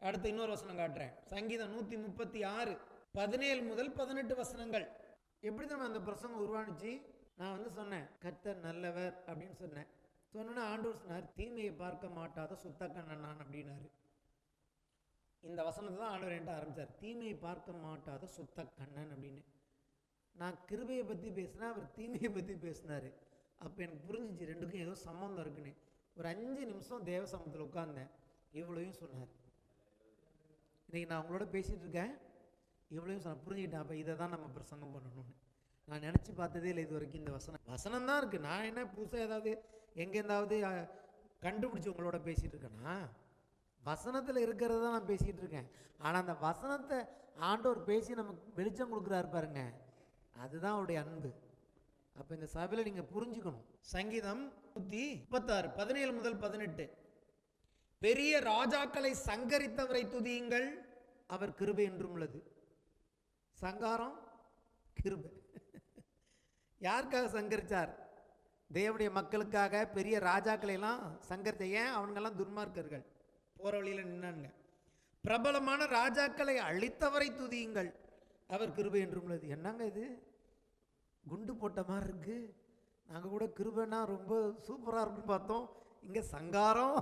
அடுத்து இன்னொரு வசனம் காட்டுறேன். சங்கீதம் 136 17 முதல் 18 வசனங்கள். எப்படி நம்ம அந்த பிரசங்கம் உருவானுச்சு? நான் சொன்னேன் கர்த்தர் நல்லவர் அப்படின்னு சொன்னேன். சொன்னா ஆண்டவர் சொன்னார், தீமையை பார்க்க மாட்டாத சுத்த கண்ணன் நான் அப்படின்னாரு. இந்த வசனத்தை தான் ஆண்டவர் என்கிட்ட ஆரம்பிச்சார், தீமையை பார்க்க மாட்டாத சுத்த கண்ணன் அப்படின்னு. நான் கிருபையை பற்றி பேசினேன், அவர் தீமையை பற்றி பேசினார். அப்போ எனக்கு புரிஞ்சிச்சு ரெண்டுக்கும் ஏதோ சம்மந்தம் இருக்குன்னு. ஒரு 5 நிமிஷம் தேவ சமூகத்தில் உட்கார்ந்தேன், இவ்வளோயும் சொன்னார். இன்றைக்கி நான் உங்களோட பேசிகிட்டு இருக்கேன், இவ்வளோயும் சொன்ன புரிஞ்சுக்கிட்டேன். அப்போ இதை தான் நம்ம பிரசங்கம் பண்ணணும்னு நான் நினச்சி பார்த்ததே இல்லை இது வரைக்கும். இந்த வசனம் தான் இருக்குது. நான் என்ன புதுசாக ஏதாவது எங்கேருந்தாவது கண்டுபிடிச்சி உங்களோட பேசிகிட்டு இருக்கேன்னா? வசனத்தில் இருக்கிறத தான் நான் பேசிகிட்டு இருக்கேன். ஆனால் அந்த வசனத்தை ஆண்டவர் பேசி நமக்கு வெளிச்சம் கொடுக்குறாரு பாருங்க, அதுதான் அவருடைய அன்பு. அப்போ இந்த சபையில் நீங்கள் புரிஞ்சுக்கணும். சங்கீதம் 136 17 முதல் 18. பெரிய ராஜாக்களை சங்கரித்தவரை துதியுங்கள், அவர் கிருபை என்றும் உள்ளது. சங்காரம் கிருபை. யாருக்காக சங்கரிச்சார்? தேவனுடைய மக்களுக்காக. பெரிய ராஜாக்களை எல்லாம் சங்கரித்த, ஏன்? அவங்கெல்லாம் துன்மார்க்கர்கள், போற வழியில நின்னாங்க. பிரபலமான ராஜாக்களை அழித்தவரை துதியுங்கள், அவர் கிருபை என்றும் உள்ளது. என்னங்க இது குண்டு போட்ட மாதிரி இருக்கு? நாங்கள் கூட கிருபைனா ரொம்ப சூப்பராக இருக்குன்னு பார்த்தோம், இங்கே சங்காரம்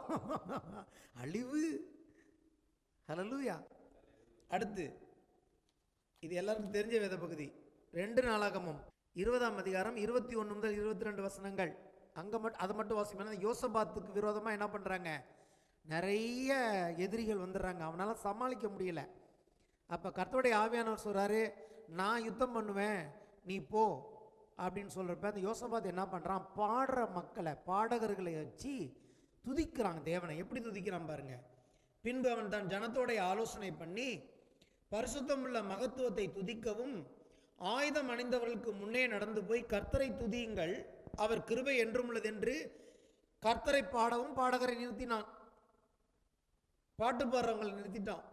அழிவு. ஹல்லேலூயா. அடுத்து இது எல்லாருக்கும் தெரிஞ்ச வேத பகுதி 2 நாளாகமம் 20ஆம் அதிகாரம் 21 முதல் 22 வசனங்கள். அங்கே அதை மட்டும் வாசிப்பேன். யோசபாத்துக்கு விரோதமாக என்ன பண்ணுறாங்க? நிறைய எதிரிகள் வந்துடுறாங்க, அவனால் சமாளிக்க முடியல. அப்போ கர்த்தருடைய ஆவியானவர் சொல்கிறாரு, நான் யுத்தம் பண்ணுவேன், நீ போ அப்படின்னு சொல்கிறப்ப அந்த யோசபாத் என்ன பண்ணுறான்? பாடுற மக்களை, பாடகர்களை வச்சு துதிக்கிறாங்க தேவனை. எப்படி துதிக்கிறான் பாருங்க. பின்பு அவன் தன் ஜனத்தோடைய ஆலோசனை பண்ணி பரிசுத்தமுள்ள மகத்துவத்தை துதிக்கவும் ஆயுதம் அணிந்தவர்களுக்கு முன்னே நடந்து போய் கர்த்தரை துதியுங்கள், அவர் கிருபை என்றும் உள்ளது என்று கர்த்தரை பாடவும் பாடகரை நிறுத்தினான். பாட்டு பாடுறவங்களை நிறுத்திட்டான்.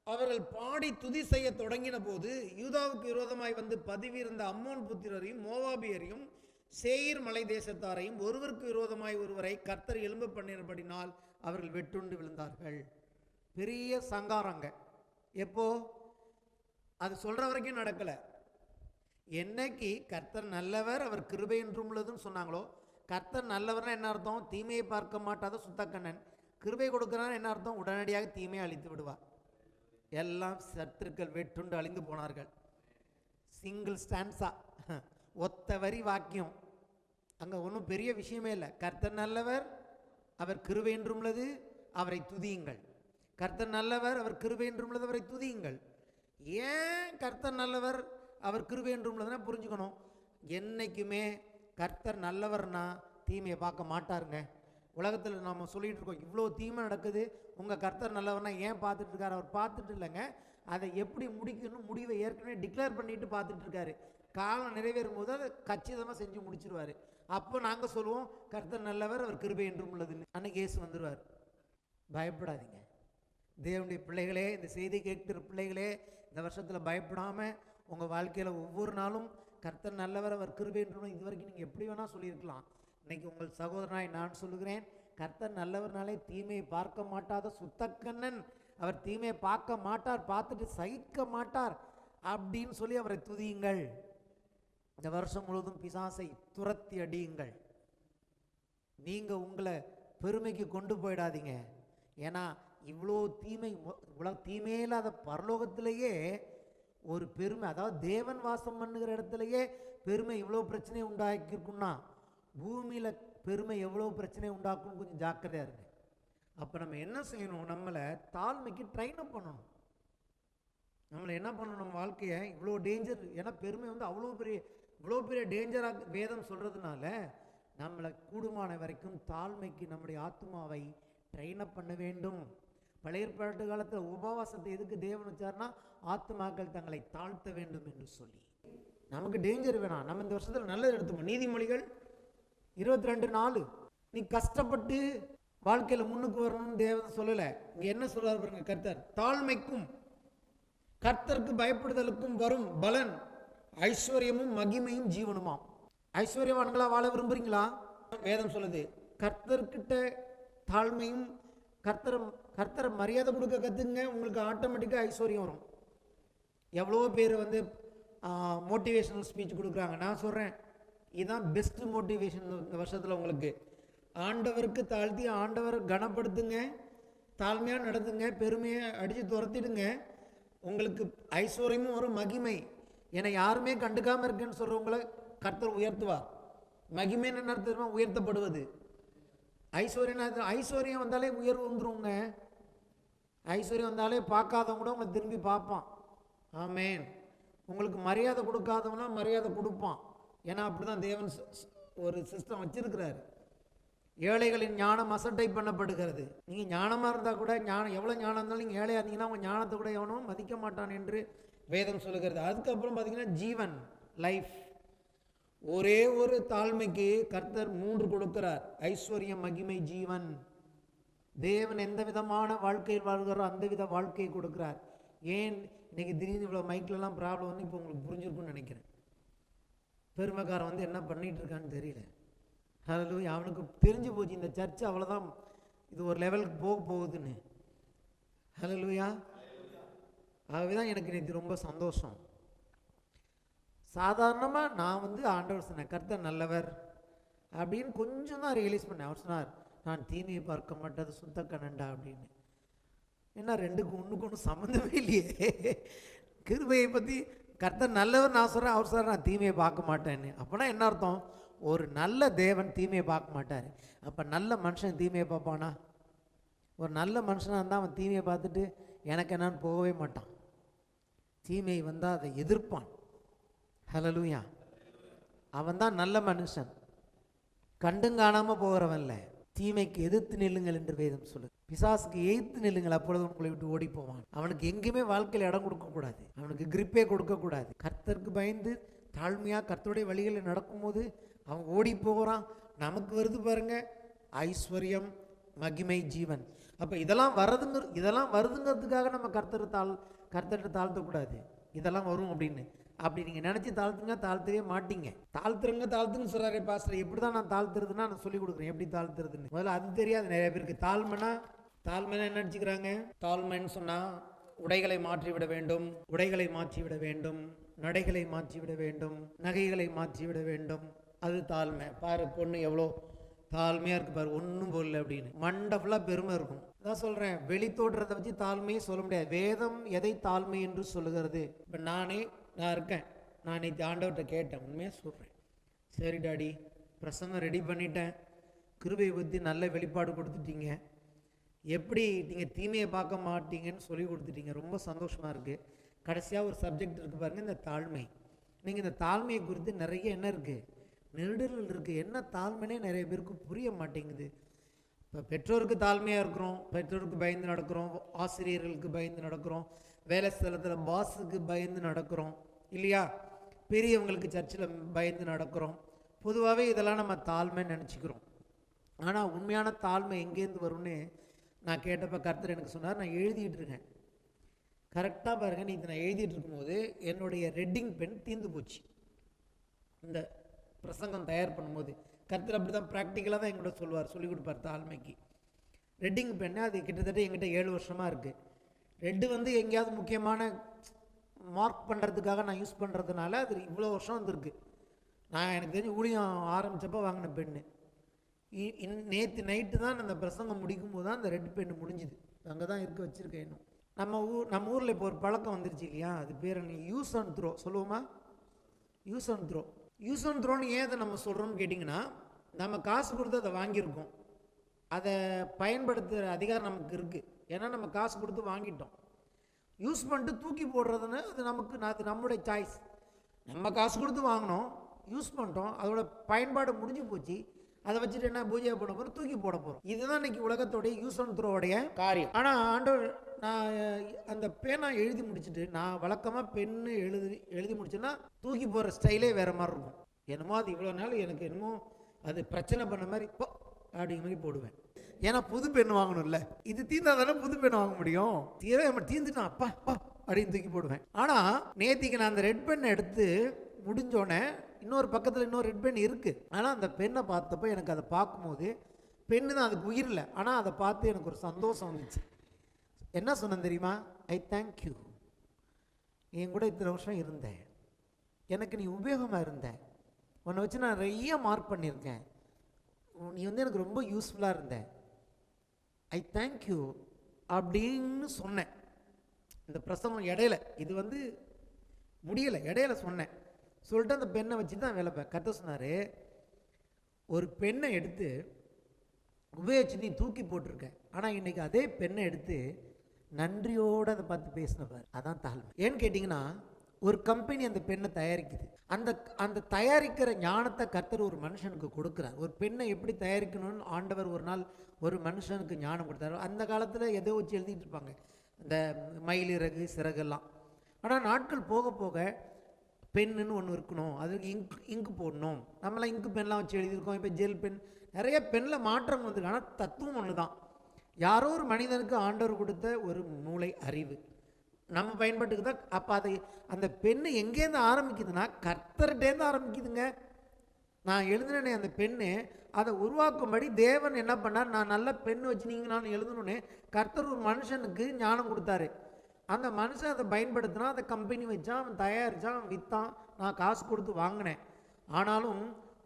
அவர்கள் பாடி துதி செய்ய தொடங்கின போது யூதாவுக்கு விரோதமாய் வந்து பதிவிருந்த அம்மோன் புத்திரரையும் மோவாபியரையும் சேயீர் மலை தேசத்தாரையும் ஒருவருக்கு விரோதமாய் ஒருவரை கர்த்தர் எழும்ப பண்ணினபடினால் அவர்கள் வெட்டுண்டு விழுந்தார்கள். பெரிய சங்காரங்க. எப்போ? அது சொல்ற வரைக்கும் நடக்கல. என்னைக்கு கர்த்தர் நல்லவர், அவர் கிருபை என்றும் உள்ளதுன்னு சொன்னாங்களோ, கர்த்தர் நல்லவர்னா என்ன அர்த்தம்? தீமையை பார்க்க மாட்டாத சுத்தக்கண்ணன். கிருபை கொடுக்கிறான் என்ன அர்த்தம்? உடனடியாக தீமையை அழித்து விடுவார். எல்லாம் சத்துருக்கள் வெட்டுண்டு அழிந்து போனார்கள். சிங்கிள் ஸ்டான்ஸா, ஒத்த வரி வாக்கியம். அங்கே ஒன்றும் பெரிய விஷயமே இல்லை. கர்த்தர் நல்லவர், அவர் கிருபை என்றும் உள்ளது, அவரை துதியுங்கள். கர்த்தர் நல்லவர், அவர் கிருபை என்றும் உள்ளது, அவரை துதியுங்கள். ஏன் கர்த்தர் நல்லவர், அவர் கிருபை என்றும் உள்ளதுன்னா புரிஞ்சுக்கணும். என்னைக்குமே கர்த்தர் நல்லவர்னா தீமையை பார்க்க மாட்டாருங்க, உலகத்தில் நம்ம சொல்லிகிட்டு இருக்கோம், இவ்வளோ தீமை நடக்குது, உங்கள் கர்த்தர் நல்லவர்னா ஏன் பார்த்துட்டு இருக்காரு? அவர் பார்த்துட்டு இல்லைங்க, அதை எப்படி முடிக்கணும் முடிவை ஏற்கனவே டிக்ளேர் பண்ணிட்டு பார்த்துட்டு இருக்காரு. காலம் நிறைவேறும் போது அதை கச்சிதமாக செஞ்சு முடிச்சிருவார். அப்போ நாங்கள் சொல்லுவோம் கர்த்தர் நல்லவர், அவர் கிருபை என்றும் உள்ளதுன்னு. அன்னைக்கு இயேசு வந்துடுவார். பயப்படாதீங்க தேவனுடைய பிள்ளைகளே, இந்த செய்தி கேட்கிற பிள்ளைகளே, இந்த வருஷத்தில் பயப்படாமல் உங்கள் வாழ்க்கையில் ஒவ்வொரு நாளும் கர்த்தர் நல்லவர், அவர் கிருபை என்றும் இது வரைக்கும் நீங்கள் எப்படி வேணால் சொல்லியிருக்கலாம். இன்னைக்கு உங்கள் சகோதரனாய் நான் சொல்லுகிறேன், கர்த்தர் நல்லவர்னாலே தீமையை பார்க்க மாட்டாத சுத்தக்கண்ணன், அவர் தீமையை பார்க்க மாட்டார், பார்த்துட்டு சகிக்க மாட்டார் அப்படின்னு சொல்லி அவரை துதியுங்கள். இந்த வருஷம் முழுவதும் பிசாசை துரத்தி அடியுங்கள். நீங்கள் உங்களை பெருமைக்கு கொண்டு போயிடாதீங்க. ஏன்னா இவ்வளோ தீமை, தீமையே இல்லாத பரலோகத்திலேயே ஒரு பெருமை, அதாவது தேவன் வாசம் பண்ணுகிற இடத்துலையே பெருமை இவ்வளோ பிரச்சனையை உண்டாக்கிருக்குன்னா பூமியில் பெருமை எவ்வளோ பிரச்சனையை உண்டாக்குன்னு கொஞ்சம் ஜாக்கிரதையாக இருங்க. அப்போ நம்ம என்ன செய்யணும்? நம்மளை தாழ்மைக்கு ட்ரைன் அப் பண்ணணும். நம்மளை என்ன பண்ணணும்? நம்ம வாழ்க்கையை இவ்வளோ டேஞ்சர், ஏன்னா பெருமை வந்து இவ்வளோ பெரிய டேஞ்சராக வேதம் சொல்கிறதுனால நம்மளை கூடுமான வரைக்கும் தாழ்மைக்கு நம்முடைய ஆத்மாவை ட்ரெயின் அப் பண்ண வேண்டும். பழைய ஏற்பாட்டு காலத்தில் உபவாசத்தை எதுக்கு தேவன் வச்சார்னா, ஆத்மாக்கள் தங்களை தாழ்த்த வேண்டும் என்று சொல்லி. நமக்கு டேஞ்சர் வேணாம். நம்ம இந்த வருஷத்தில் நல்லது எடுத்துப்போம். நீதிமொழிகள் 22:4, நீ கஷ்டப்பட்டு வாழ்க்கையில் முன்னுக்கு வரணும்னு தேவன் சொல்லலை. இங்கே என்ன சொல்றாரு பாருங்க, கர்த்தர் தாழ்மைக்கும் கர்த்தருக்கு பயப்படுதலுக்கும் வரும் பலன் ஐஸ்வர்யமும் மகிமையும் ஜீவனுமாம். ஐஸ்வர்யவான்களா வாழ விரும்புறீங்களா? வேதம் சொல்லுது, கர்த்தர்கிட்ட தாழ்மையும் கர்த்தரை மரியாதை கொடுக்க கற்றுங்க, உங்களுக்கு ஆட்டோமேட்டிக்காக ஐஸ்வர்யம் வரும். எவ்வளோ பேர் வந்து மோட்டிவேஷனல் ஸ்பீச் கொடுக்குறாங்க. நான் சொல்கிறேன், இதுதான் பெஸ்ட் மோட்டிவேஷன் இந்த வருஷத்தில் உங்களுக்கு. ஆண்டவருக்கு தாழ்த்தி ஆண்டவரை கனப்படுத்துங்க, தாழ்மையாக நடத்துங்க, பெருமையை அடித்து துரத்திடுங்க, உங்களுக்கு ஐஸ்வர்யமும் வரும், மகிமை. என்னை யாருமே கண்டுக்காமல் இருக்கேன்னு சொல்கிறவங்களை கர்த்தர் உயர்த்துவார். மகிமைன்னு என்ன அர்த்தம்? உயர்த்தப்படுவது. ஐஸ்வர்யம் வந்தாலே உயர்வு வந்துருங்க. ஐஸ்வர்யம் வந்தாலே பார்க்காதவங்க கூட உங்களை திரும்பி பார்ப்பான். ஆமேன். உங்களுக்கு மரியாதை கொடுக்காதவனா மரியாதை கொடுப்பான். ஏன்னா அப்படிதான் தேவன் ஒரு சிஸ்டம் வச்சிருக்கிறாரு. ஏழைகளின் ஞானம் அசட்டை பண்ணப்படுகிறது. நீங்கள் ஞானமாக இருந்தால் கூட, ஞானம் எவ்வளோ ஞானம் இருந்தாலும் நீங்கள் ஏழையாக இருந்தீங்கன்னா உங்கள் ஞானத்தை கூட எவனும் மதிக்க மாட்டான் என்று வேதம் சொல்லுகிறது. அதுக்கப்புறம் பார்த்தீங்கன்னா ஜீவன், லைஃப். ஒரே ஒரு தாழ்மைக்கு கர்த்தர் 3 கொடுக்கிறார்: ஐஸ்வர்யம், மகிமை, ஜீவன். தேவன் எந்த விதமான வாழ்க்கையில் வாழ்கிறாரோ அந்த வித வாழ்க்கையை கொடுக்கிறார். ஏன் இன்னைக்கு திடீர்னு இவ்வளோ மைக்கிலலாம் ப்ராப்ளம் வந்து இப்போ உங்களுக்கு புரிஞ்சிருக்குன்னு நினைக்கிறேன். பெருமைக்காரன் வந்து என்ன பண்ணிகிட்டு இருக்கான்னு தெரியல. ஹல்லேலூயா. அவனுக்கு தெரிஞ்சு போச்சு இந்த சர்ச்சு அவ்வளோதான், இது ஒரு லெவலுக்கு போகுதுன்னு. ஹல்லேலூயா. ஆகவே தான் எனக்கு நேற்று ரொம்ப சந்தோஷம். சாதாரணமாக நான் வந்து ஆண்டவர் சொன்னேன், கர்த்தர் நல்லவர் அப்படின்னு கொஞ்சம் தான் ரியலைஸ் பண்ணேன். அவர் சொன்னார், நான் தீமையை பார்க்க மாட்டேது சுத்த கண்ணண்டா அப்படின்னு. ஏன்னா ரெண்டுக்கும் ஒன்றுக்கு ஒன்று சம்மந்தமே இல்லையே. கிருபையை பற்றி கர்த்தர் நல்லவர் நான் சொல்கிறேன், அவர் சார் நான் தீமையை பார்க்க மாட்டேன்னு. அப்போனா என்ன அர்த்தம்? ஒரு நல்ல தேவன் தீமையை பார்க்க மாட்டார். அப்போ நல்ல மனுஷன் தீமையை பார்ப்பானா? ஒரு நல்ல மனுஷனாக இருந்தால் அவன் தீமையை பார்த்துட்டு எனக்கு என்னன்னு போகவே மாட்டான். தீமை வந்தால் அதை எதிர்ப்பான். ஹல்லேலூயா. அவன் தான் நல்ல மனுஷன். கண்டும் காணாமல் போகிறவன்ல. தீமைக்கு எதிர்த்து நில்லுங்கள் என்று வேதம் சொல்லு. பிசாசுக்கு எதிர்த்து நில்லுங்கள், அப்பொழுது உங்களை விட்டு ஓடி போவான். அவனுக்கு எங்கேயுமே வாழ்க்கையில் இடம் கொடுக்கக்கூடாது, அவனுக்கு கிரிப்பே கொடுக்கக்கூடாது. கர்த்தருக்கு பயந்து தாழ்மையாக கர்த்தருடைய வழிகளில் நடக்கும்போது அவன் ஓடி போகிறான். நமக்கு வருது பாருங்க, ஐஸ்வர்யம், மகிமை, ஜீவன். அப்போ இதெல்லாம் வருதுங்கிறதுக்காக நம்ம கர்த்தர்கிட்ட தாழ்த்தக்கூடாது. இதெல்லாம் வரும் அப்படின்னு அப்படி நீங்கள் நினச்சி தாழ்த்தவே மாட்டீங்க. தாழ்த்துன்னு சொல்கிறாரே பாஸ்டர், எப்படி தான் நான் தாழ்த்துறதுன்னா நான் சொல்லிக் கொடுக்குறேன் எப்படி தாழ்த்துறதுன்னு. முதல்ல அது தெரியாது நிறைய பேருக்கு. தாழ்மைனா என்ன நினச்சிக்கிறாங்க? தாழ்மைன்னு சொன்னால் உடைகளை மாற்றிவிட வேண்டும், நடைகளை மாற்றிவிட வேண்டும், நகைகளை மாற்றிவிட வேண்டும், அது தாழ்மை. பாரு பொண்ணு எவ்வளோ தாழ்மையாக இருக்குது பாரு, ஒன்றும் போடல அப்படின்னு மண்டை ஃபுல்லாக பெருமை இருக்கும். அதான் சொல்கிறேன், வெளி தோற்றத்தை வச்சு தாழ்மையை சொல்ல முடியாது. வேதம் எதை தாழ்மை என்று சொல்லுகிறது? இப்போ நான் இருக்கேன், நான் நேற்று ஆண்டவர்கிட்ட கேட்டேன், உண்மையாக சொல்கிறேன். சரி டாடி, பிரசங்கம் ரெடி பண்ணிட்டேன், கிருபையை பற்றி நல்ல வெளிப்பாடு கொடுத்துட்டீங்க, எப்படி நீங்கள் தீமையை பார்க்க மாட்டீங்கன்னு சொல்லி கொடுத்துட்டீங்க, ரொம்ப சந்தோஷமாக இருக்குது. கடைசியாக ஒரு சப்ஜெக்ட் இருக்குது பாருங்கள், இந்த தாழ்மை. நீங்கள் இந்த தாழ்மையை குறித்து நிறைய என்ன இருக்குது, நெருடல் இருக்குது. என்ன தாழ்மைனே நிறைய பேருக்கு புரிய மாட்டேங்குது. இப்போ பெற்றோருக்கு தாழ்மையாக இருக்கிறோம், பெற்றோருக்கு பயந்து நடக்கிறோம், ஆசிரியர்களுக்கு பயந்து நடக்கிறோம், வேலை ஸ்தலத்தில் பாஸுக்கு பயந்து நடக்கிறோம் இல்லையா, பெரியவங்களுக்கு சர்ச்சில் பயந்து நடக்கிறோம். பொதுவாகவே இதெல்லாம் நம்ம தாழ்மைன்னு நினச்சிக்கிறோம். ஆனால் உண்மையான தாழ்மை எங்கேருந்து வரும்னு நான் கேட்டப்போ கர்த்தர் எனக்கு சொன்னார். நான் எழுதிட்டு இருக்கேன், கரெக்டாக பாருங்கள், நீ நான் எழுதிட்டு இருக்கும்போது என்னுடைய ரெட்டிங் பென் தீர்ந்து போச்சு. இந்த பிரசங்கம் தயார் பண்ணும்போது கர்த்தர் அப்படி தான் ப்ராக்டிக்கலாக தான் எங்கிட்ட சொல்லுவார், சொல்லிக் கொடுப்பார் தாழ்மைக்கு. ரெட்டிங் பெண்ணு அது கிட்டத்தட்ட எங்கிட்ட 7 வருஷமாக இருக்குது. ரெட்டு வந்து எங்கேயாவது முக்கியமான மார்க் பண்ணுறதுக்காக நான் யூஸ் பண்ணுறதுனால அது இவ்வளோ வருஷம் வந்துருக்கு. நான் எனக்கு தெரிஞ்சு ஊழியம் ஆரம்பித்தப்போ வாங்கின பெண்ணு. நேற்று நைட்டு தான் அந்த பிரசங்கம் முடிக்கும் போது தான் அந்த ரெட் பெண்ணு முடிஞ்சுது. அங்கே தான் இருக்க வச்சுருக்கேன். இன்னும் நம்ம ஊரில் இப்போ ஒரு பழக்கம் வந்துருச்சு இல்லையா, அது பேர் என்ன, யூஸ் அண்ட் த்ரோ சொல்லுவோமா? Use and throw. Use and த்ரோன்னு ஏன் அதை நம்ம சொல்கிறோம்னு கேட்டிங்கன்னா, நம்ம காசு கொடுத்து அதை வாங்கியிருக்கோம், அதை பயன்படுத்துகிற அதிகாரம் நமக்கு இருக்குது. ஏன்னா நம்ம காசு கொடுத்து வாங்கிட்டோம். யூஸ் பண்ணிட்டு தூக்கி போடுறதுன்னு அது நம்முடைய சாய்ஸ். நம்ம காசு கொடுத்து வாங்கினோம், யூஸ் பண்ணிட்டோம், அதோட பயன்பாடு முடிஞ்சு போச்சு. அதை வச்சுட்டு என்ன பூஜை பண்ண போகிறோம், தூக்கி போட போகிறோம். இதுதான் இன்றைக்கி உலகத்தோடைய யூஸ் அண்ட் த்ரோவுடைய காரியம். ஆனால் ஆண்டவர், நான் அந்த பேனா எழுதி முடிச்சுட்டு, நான் வழக்கமாக பெண்ணு எழுதி முடிச்சேன்னா தூக்கி போகிற ஸ்டைலே வேறு மாதிரி இருக்கும். என்னமோ அது இவ்வளோ நாள் எனக்கு என்னமோ அது பிரச்சனை பண்ண மாதிரி அப்படிங்கிற மாதிரி போடுவேன். ஏன்னா புது பெண் வாங்கணும்ல, இது தீர்ந்தா தானே புது பெண் வாங்க முடியும். தீர்ந்துட்டான் அப்பா அப்படின்னு தூக்கி போடுவேன். ஆனால் நேத்திக்கு நான் அந்த ரெட் பெண்ணை எடுத்து முடிஞ்சோடனே இன்னொரு பக்கத்தில் இன்னொரு ரெட் பென் இருக்குது. ஆனால் அந்த பெண்ணை பார்த்தப்போ எனக்கு அதை பார்க்கும்போது, பெண்ணு தான் அதுக்கு உயிர் இல்லை, ஆனால் அதை பார்த்து எனக்கு ஒரு சந்தோஷம் வந்துச்சு. என்ன சொன்னேன் தெரியுமா? ஐ தேங்க்யூ, என் கூட இத்தனை வருஷம் இருந்தேன், எனக்கு நீ உபயோகமாக இருந்த, உன்னை வச்சு நான் நிறைய மார்க் பண்ணியிருக்கேன், நீ வந்து எனக்கு ரொம்ப யூஸ்ஃபுல்லாக இருந்த, ஐ தேங்க்யூ அப்படின்னு சொன்னேன். இந்த பிரசங்கம் இடையில, இது வந்து முடியலை, இடையில சொன்னேன். சொல்லிட்டு அந்த பெண்ணை வச்சு தான் வேலை கத்த சொன்னார். ஒரு பெண்ணை எடுத்து உபயோகிச்சு நீ தூக்கி போட்டிருக்க, ஆனால் இன்றைக்கி அதே பெண்ணை எடுத்து நன்றியோடு அதை பார்த்து பேசினவர், அதான் தாழ்மை. ஏன்னு கேட்டிங்கன்னா, ஒரு கம்பெனி அந்த பெண்ணை தயாரிக்குது. அந்த தயாரிக்கிற ஞானத்தை கர்த்தர் ஒரு மனுஷனுக்கு கொடுக்குறார். ஒரு பெண்ணை எப்படி தயாரிக்கணும்னு ஆண்டவர் ஒரு நாள் ஒரு மனுஷனுக்கு ஞானம் கொடுத்தாரு. அந்த காலத்தில் எதோ வச்சு எழுதிட்டு இருப்பாங்க, இந்த மயிலிறகு சிறகெல்லாம். ஆனால் நாட்கள் போக போக பெண்ணுன்னு ஒன்று இருக்கணும், அதுக்கு இங்கு போடணும். நம்மளாம் இங்கு பென்லாம் வச்சு எழுதியிருக்கோம். இப்போ ஜெல் பென், நிறைய பெண்ணில் மாற்றம் வந்துருக்கு. ஆனால் தத்துவம் ஒன்று தான். யாரோ ஒரு மனிதனுக்கு ஆண்டவர் கொடுத்த ஒரு மூளை அறிவு நம்ம பயன்பாட்டுக்கு தான். அப்போ அதை அந்த பெண்ணு எங்கேருந்து ஆரம்பிக்குதுன்னா கர்த்தர்கிட்டேருந்து ஆரம்பிக்குதுங்க. நான் எழுதுனேனே அந்த பெண்ணு, அதை உருவாக்கும்படி தேவன் என்ன பண்ணார், நான் நல்ல பெண்ணு வச்சு நீங்கள் நான் எழுதணுன்னே கர்த்தர் ஒரு மனுஷனுக்கு ஞானம் கொடுத்தாரு. அந்த மனுஷன் அதை பயன்படுத்தினா, அதை கம்பெனி வச்சான், அவன் தயாரித்தான், அவன் விற்றான், நான் காசு கொடுத்து வாங்கினேன். ஆனாலும்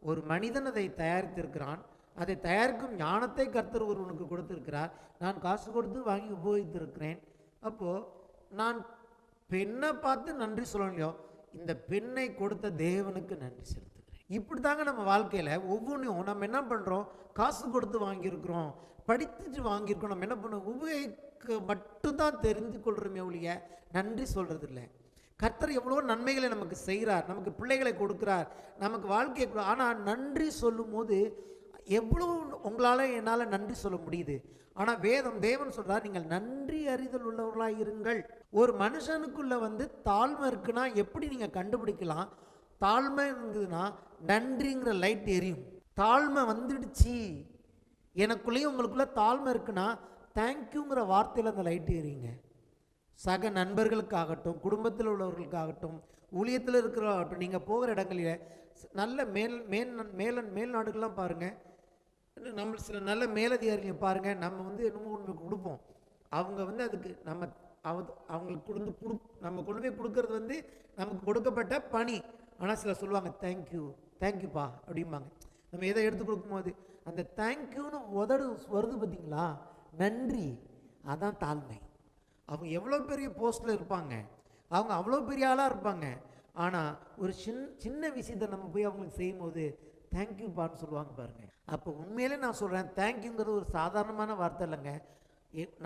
ஒரு மனிதன் அதை தயாரித்திருக்கிறான். அதை தயாரிக்கும் ஞானத்தை கர்த்தர் ஒருவனுக்கு கொடுத்திருக்கிறார். நான் காசு கொடுத்து வாங்கி உபயோகித்திருக்கிறேன். அப்போது நான் பெண்ணை பார்த்து நன்றி சொல்லலையோ, இந்த பெண்ணை கொடுத்த தேவனுக்கு நன்றி செலுத்துகிறேன். இப்படி தாங்க நம்ம வாழ்க்கையில் ஒவ்வொன்றையும் நம்ம என்ன பண்ணுறோம், காசு கொடுத்து வாங்கியிருக்கிறோம், படித்துட்டு வாங்கியிருக்கோம். நம்ம என்ன பண்ணுவோம், உபயோகிக்க மட்டும்தான் தெரிந்து கொள்கிறோமே ஒழிய நன்றி சொல்கிறது இல்லை. கர்த்தர் எவ்வளோ நன்மைகளை நமக்கு செய்கிறார், நமக்கு பிள்ளைகளை கொடுக்குறார், நமக்கு வாழ்க்கையை. ஆனால் நன்றி சொல்லும் போது எவ்வளோ உங்களால் என்னால் நன்றி சொல்ல முடியுது. ஆனால் தேவன் சொல்கிறார், நீங்கள் நன்றி அறிதல் உள்ளவர்களாக இருங்கள். ஒரு மனுஷனுக்குள்ளே வந்து தாழ்மை இருக்குன்னா எப்படி நீங்கள் கண்டுபிடிக்கலாம்? தாழ்மை இருந்ததுன்னா நன்றிங்கிற லைட் எரியும். தாழ்மை வந்துடுச்சு எனக்குள்ளேயும் உங்களுக்குள்ளே தாழ்மை இருக்குன்னா தேங்க்யூங்கிற வார்த்தையில் அந்த லைட்டு எரியுங்க. சக நண்பர்களுக்காகட்டும், குடும்பத்தில் உள்ளவர்களுக்காகட்டும், ஊழியத்தில் இருக்கிறவர்களாகட்டும், நீங்கள் போகிற இடங்களில் நல்ல மேல் நாடுகள்லாம் பாருங்கள், நம்ம சில நல்ல மேலதிகாரிகளை பாருங்கள், நம்ம வந்து என்னமோ ஒன்று கொடுப்போம், அவங்க வந்து அதுக்கு அவங்களுக்கு நம்ம கொண்டு போய் கொடுக்கறது வந்து நமக்கு கொடுக்கப்பட்ட பணி. ஆனால் சில சொல்லுவாங்க தேங்க்யூப்பா அப்படிம்பாங்க. நம்ம எதை எடுத்து கொடுக்கும்போது அந்த தேங்க்யூன்னு உதடு வருது பார்த்தீங்களா, நன்றி, அதான் தாழ்மை. அவங்க எவ்வளோ பெரிய போஸ்ட்டில் இருப்பாங்க, அவங்க அவ்வளோ பெரிய ஆளாக இருப்பாங்க, ஆனால் ஒரு சின்ன விஷயத்தை நம்ம போய் அவங்களுக்கு செய்யும்போது தேங்க்யூப்பான்னு சொல்லுவாங்க பாருங்கள். அப்போ உண்மையிலே நான் சொல்கிறேன், தேங்க்யூங்கிறது ஒரு சாதாரணமான வார்த்தை இல்லைங்க.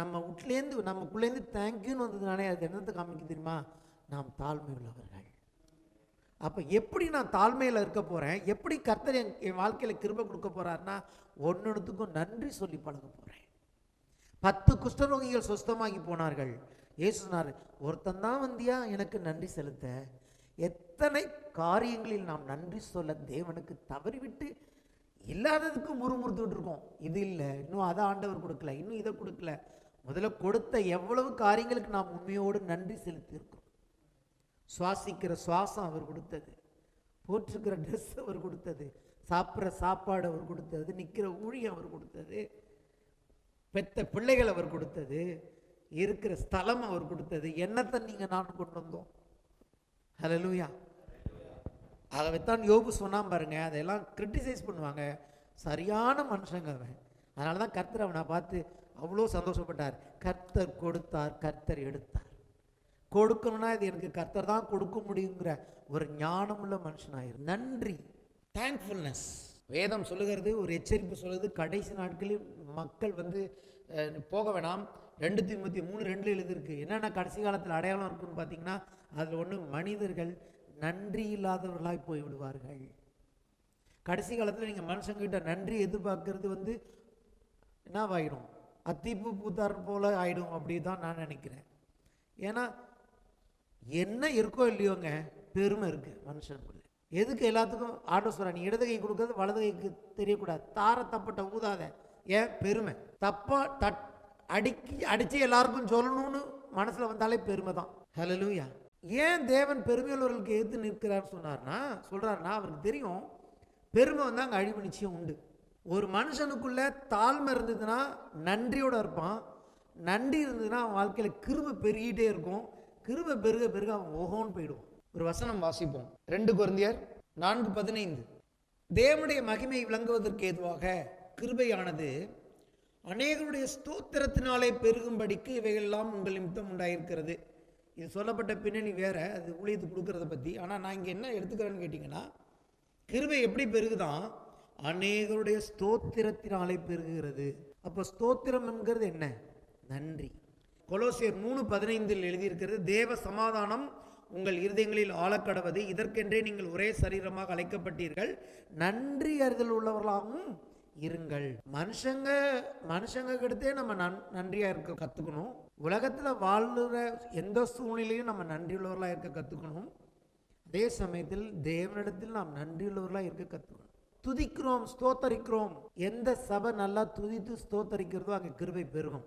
நம்ம வீட்லேருந்து நமக்குள்ளேருந்து தேங்க்யூன்னு வந்ததுனாலே அது என்னத்தை காமிக்க தெரியுமா, நாம் தாழ்மை உள்ளவர்கள். அப்போ எப்படி நான் தாழ்மையில் இருக்க போகிறேன், எப்படி கர்த்தர் என் வாழ்க்கையில் கிருபை கொடுக்க போகிறாருன்னா, ஒன்னொன்றுத்துக்கும் நன்றி சொல்லி பழக போகிறேன். 10 குஷ்டரோகிகள் சுஸ்தமாகி போனார்கள். இயேசு சொன்னார், ஒருத்தன் தான் வந்தியா எனக்கு நன்றி செலுத்த? எத்தனை காரியங்களில் நாம் நன்றி சொல்ல தேவனுக்கு தவறிவிட்டு இல்லாததுக்கு முறுமுறுத்துக்கிட்டு இருக்கோம். இது இல்லை, இன்னும் அதை ஆண்டவர் கொடுக்கல, இன்னும் இதை கொடுக்கல. முதல்ல கொடுத்த எவ்வளவு காரியங்களுக்கு நாம் உண்மையோடு நன்றி செலுத்தி இருக்கோம். சுவாசிக்கிற சுவாசம் அவர் கொடுத்தது, போற்றுக்கிற ட்ரெஸ் அவர் கொடுத்தது, சாப்பிட்ற சாப்பாடு அவர் கொடுத்தது, நிற்கிற ஊழியம் அவர் கொடுத்தது, பெத்த பிள்ளைகள் அவர் கொடுத்தது, இருக்கிற ஸ்தலம் அவர் கொடுத்தது. என்னத்தை நீங்கள் நான் கொண்டு வந்தோம்? ஹல்லேலூயா. ஆகவேத்தான் யோபு சொன்னான் பாருங்க, அதெல்லாம் கிரிட்டிசைஸ் பண்ணுவாங்க, சரியான மனுஷங்க அவன். அதனால தான் கர்த்தர் அவனை பார்த்து அவ்வளோ சந்தோஷப்பட்டார். கர்த்தர் கொடுத்தார், கர்த்தர் எடுத்தார். கொடுக்கணும்னா இது எனக்கு கர்த்தர் தான் கொடுக்க முடியுங்கிற ஒரு ஞானமுள்ள மனுஷனாயிரு. நன்றி, தேங்க்ஃபுல்னஸ். வேதம் சொல்லுகிறது, ஒரு எச்சரிப்பு சொல்லுது, கடைசி நாட்களில் மக்கள் போக வேணாம். 2 தீமோத்தேயு 3:2 எழுதிருக்கு. என்னென்ன கடைசி காலத்தில் அடையாளம் இருக்குன்னு பார்த்தீங்கன்னா, அதில் ஒன்று, மனிதர்கள் நன்றி இல்லாதவர்களாய் போய்விடுவார்கள். கடைசி காலத்தில் நீங்கள் மனுஷங்கிட்ட நன்றி எதிர்பார்க்கறது என்னவாயிடும்? அத்திப்பூ பூத்தார் போல ஆயிடும். அப்படி தான் நான் நினைக்கிறேன். ஏன்னா என்ன இருக்கோ இல்லையோங்க, பெருமை இருக்கு மனுஷனுக்குள்ள. எதுக்கு எல்லாத்துக்கும் ஆர்டர் சொல்ற, நீ இடது கை கொடுக்கறது வலது கைக்கு தெரியக்கூடாது, தார தப்பட்ட ஊதாத. ஏன்? பெருமை. தப்பா அடிச்சு எல்லாருக்கும் சொல்லணும்னு மனசுல வந்தாலே பெருமை தான். ஹல்லேலூயா. ஏன் தேவன் பெருமையுள்ளவர்களுக்கு எதிர்த்து நிற்கிறார் சொல்றாருன்னா அவருக்கு தெரியும் பெருமை அங்கே அழிவு நிச்சயம் உண்டு. ஒரு மனுஷனுக்குள்ள தாழ்மை இருந்ததுன்னா நன்றியோட இருப்பான். நன்றி இருந்ததுன்னா அவன் வாழ்க்கையில் கிருபை பெருகிட்டே இருக்கும். கிருபை பெருக பெருக அவன் ஓஹோன்னு போயிடுவான். ஒரு வசனம் வாசிப்போம், 2 கொரிந்தியர் 4:15. தேவனுடைய மகிமை விளங்குவதற்கு ஏதுவாக கிருபையானது அநேகருடைய ஸ்தோத்திரத்தினாலே பெருகும்படிக்கு இவைகளெல்லாம் உங்கள் நிமித்தம் உண்டாயிருக்கிறது. இது சொல்லப்பட்ட பின்னணி வேற, அது ஊழியத்துக்கு கொடுக்கறத பற்றி. ஆனால் நான் இங்கே என்ன எடுத்துக்கிறேன்னு கேட்டிங்கன்னா, கிருபை எப்படி பெருகுதான்? அநேகருடைய ஸ்தோத்திரத்தினாலே பெருகுகிறது. அப்போ ஸ்தோத்திரம் என்கிறது என்ன? நன்றி. கொலோசியர் 3:15 எழுதியிருக்கிறது, தேவ சமாதானம் உங்கள் இருதயங்களில் ஆழக்கடவது, இதற்கென்றே நீங்கள் ஒரே சரீரமாக அழைக்கப்பட்டீர்கள், நன்றி அறிதல் உள்ளவர்களாகவும் இருங்கள். மனுஷங்க கிட்டே நம்ம நன்றியா இருக்க கத்துக்கணும். உலகத்துல வாழ்ற எந்த சூழ்நிலையும் நம்ம நன்றியுள்ளவர்களா இருக்க கத்துக்கணும். அதே சமயத்தில் தேவனிடத்தில் நாம் நன்றியுள்ளவர்களா இருக்க கத்துக்கணும். துதிக்கிறோம், ஸ்தோத்தரிக்கிறோம். எந்த சபை நல்லா துதித்து ஸ்தோத்தரிக்கிறதோ அங்கே கிருபை பெருகும்.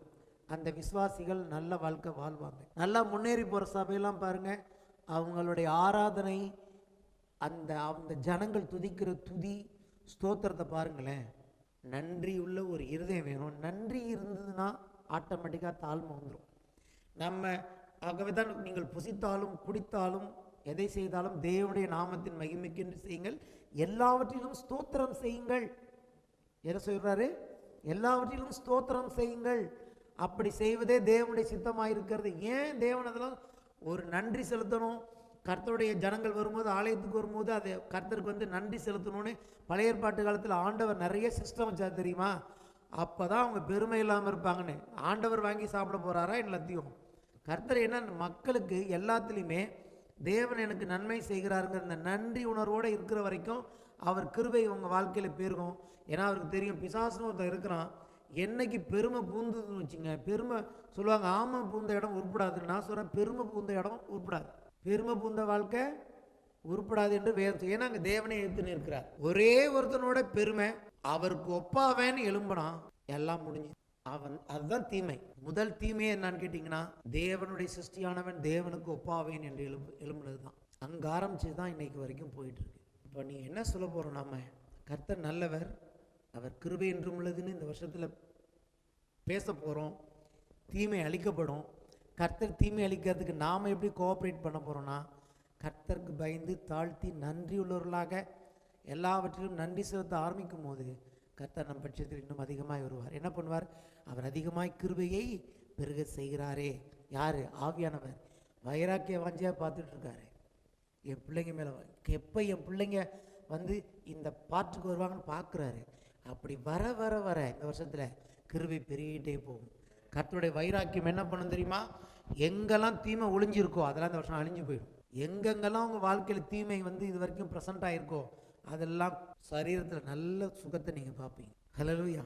அந்த விசுவாசிகள் நல்ல வாழ்க்கை வாழ்வாங்க. நல்லா முன்னேறி போற சபையெல்லாம் பாருங்க, அவங்களுடைய ஆராதனை, அந்த ஜனங்கள் துதிக்கிற துதி ஸ்தோத்திரத்தை பாருங்களேன். நன்றி உள்ள ஒரு இருதயம் வேணும். நன்றி இருந்ததுன்னா ஆட்டோமேட்டிக்காக தாழ்மை வந்துடும். ஆகவே தான் நீங்கள் புசித்தாலும் குடித்தாலும் எதை செய்தாலும் தேவனுடைய நாமத்தின் மகிமைக்கென்று செய்யுங்கள், எல்லாவற்றிலும் ஸ்தோத்திரம் செய்யுங்கள். என்ன சொல்றாரு? எல்லாவற்றிலும் ஸ்தோத்திரம் செய்யுங்கள். அப்படி செய்வதே தேவனுடைய சித்தமாயிருக்கிறது. ஏன் தேவன் அதெல்லாம் ஒரு நன்றி செலுத்தணும்? கர்த்தருடைய ஜனங்கள் வரும்போது, ஆலயத்துக்கு வரும்போது அதை கர்த்தருக்கு நன்றி செலுத்தணும்னு பழைய ஏற்பாட்டு காலத்தில் ஆண்டவர் நிறைய சிஸ்டம் வச்சா தெரியுமா? அப்போ தான் அவங்க பெருமை இல்லாமல் இருப்பாங்கன்னு. ஆண்டவர் வாங்கி சாப்பிட போகிறாரா எல்லாத்தையும்? கர்த்தர் என்ன மக்களுக்கு எல்லாத்துலேயுமே தேவன் எனக்கு நன்மை செய்கிறாருங்கிற இந்த நன்றி உணர்வோடு இருக்கிற வரைக்கும் அவர் கிருபை உங்கள் வாழ்க்கையில் பெருகும். ஏன்னா அவருக்கு தெரியும், பிசாசுன்னு ஒருத்தர் இருக்கிறான், என்னைக்கு பெருமை பூந்துன்னு வச்சுங்க, பெருமை சொல்லுவாங்க ஆமை பூந்த இடம் உருப்படாதுன்னு. நான் சொல்கிறேன், பெருமை பூந்த இடம் உருப்படாது. பெருமை பூந்த வாழ்க்கை உருப்படாது என்று வேறு. ஏன்னா அங்கே தேவனை எடுத்துன்னு இருக்கிறார். ஒரே ஒருத்தனோட பெருமை, அவருக்கு ஒப்பாவேன்னு எழும்பினான், எல்லாம் முடிஞ்சு. அதுதான் தீமை. முதல் தீமையை என்னன்னு கேட்டிங்கன்னா, தேவனுடைய சிருஷ்டியானவன் தேவனுக்கு ஒப்பாவேன் என்று எழும்புனது தான். அங்கே ஆரம்பிச்சு தான் இன்னைக்கு வரைக்கும் போயிட்டு இருக்கு. இப்போ நீ என்ன சொல்ல போகிறோம்? நம்ம கர்த்தர் நல்லவர், அவர் கிருபை என்றும் உள்ளதுன்னு இந்த வருஷத்தில் பேச போகிறோம். தீமை அழிக்கப்படும். கர்த்தர் தீமை அழிக்கிறதுக்கு நாம் எப்படி கோஆப்ரேட் பண்ண போகிறோன்னா, கர்த்தருக்கு பயந்து தாழ்த்தி நன்றி உள்ளவர்களாக எல்லாவற்றிலும் நன்றி செலுத்த ஆரம்பிக்கும் போது கர்த்தர் நம் பட்சத்தில் இன்னும் அதிகமாய் வருவார். என்ன பண்ணுவார்? அவர் அதிகமாய் கிருபையை பெருக செய்கிறாரே. யார்? ஆவியானவர். வைராக்கிய வாஞ்சியாக பார்த்துட்டு இருக்காரு. என் பிள்ளைங்க மேலே எப்போ என் பிள்ளைங்க இந்த பாட்டுக்கு வருவாங்கன்னு பார்க்குறாரு. அப்படி வர வர வர இந்த வருஷத்தில் கிருபை பெருகிட்டே போகும். கர்த்தருடைய வைராக்கியம் என்ன பண்ணும் தெரியுமா? எங்கெல்லாம் தீமை ஒளிஞ்சிருக்கோ அதெல்லாம் இந்த வருஷம் அழிஞ்சு போயிடும். எங்கெங்கெல்லாம் உங்கள் வாழ்க்கையில் தீமை வந்து இது வரைக்கும் ப்ரெசென்ட் ஆகிருக்கோ அதெல்லாம் சரீரத்தில் நல்ல சுகத்தை நீங்கள் பார்ப்பீங்க. ஹல்லேலூயா.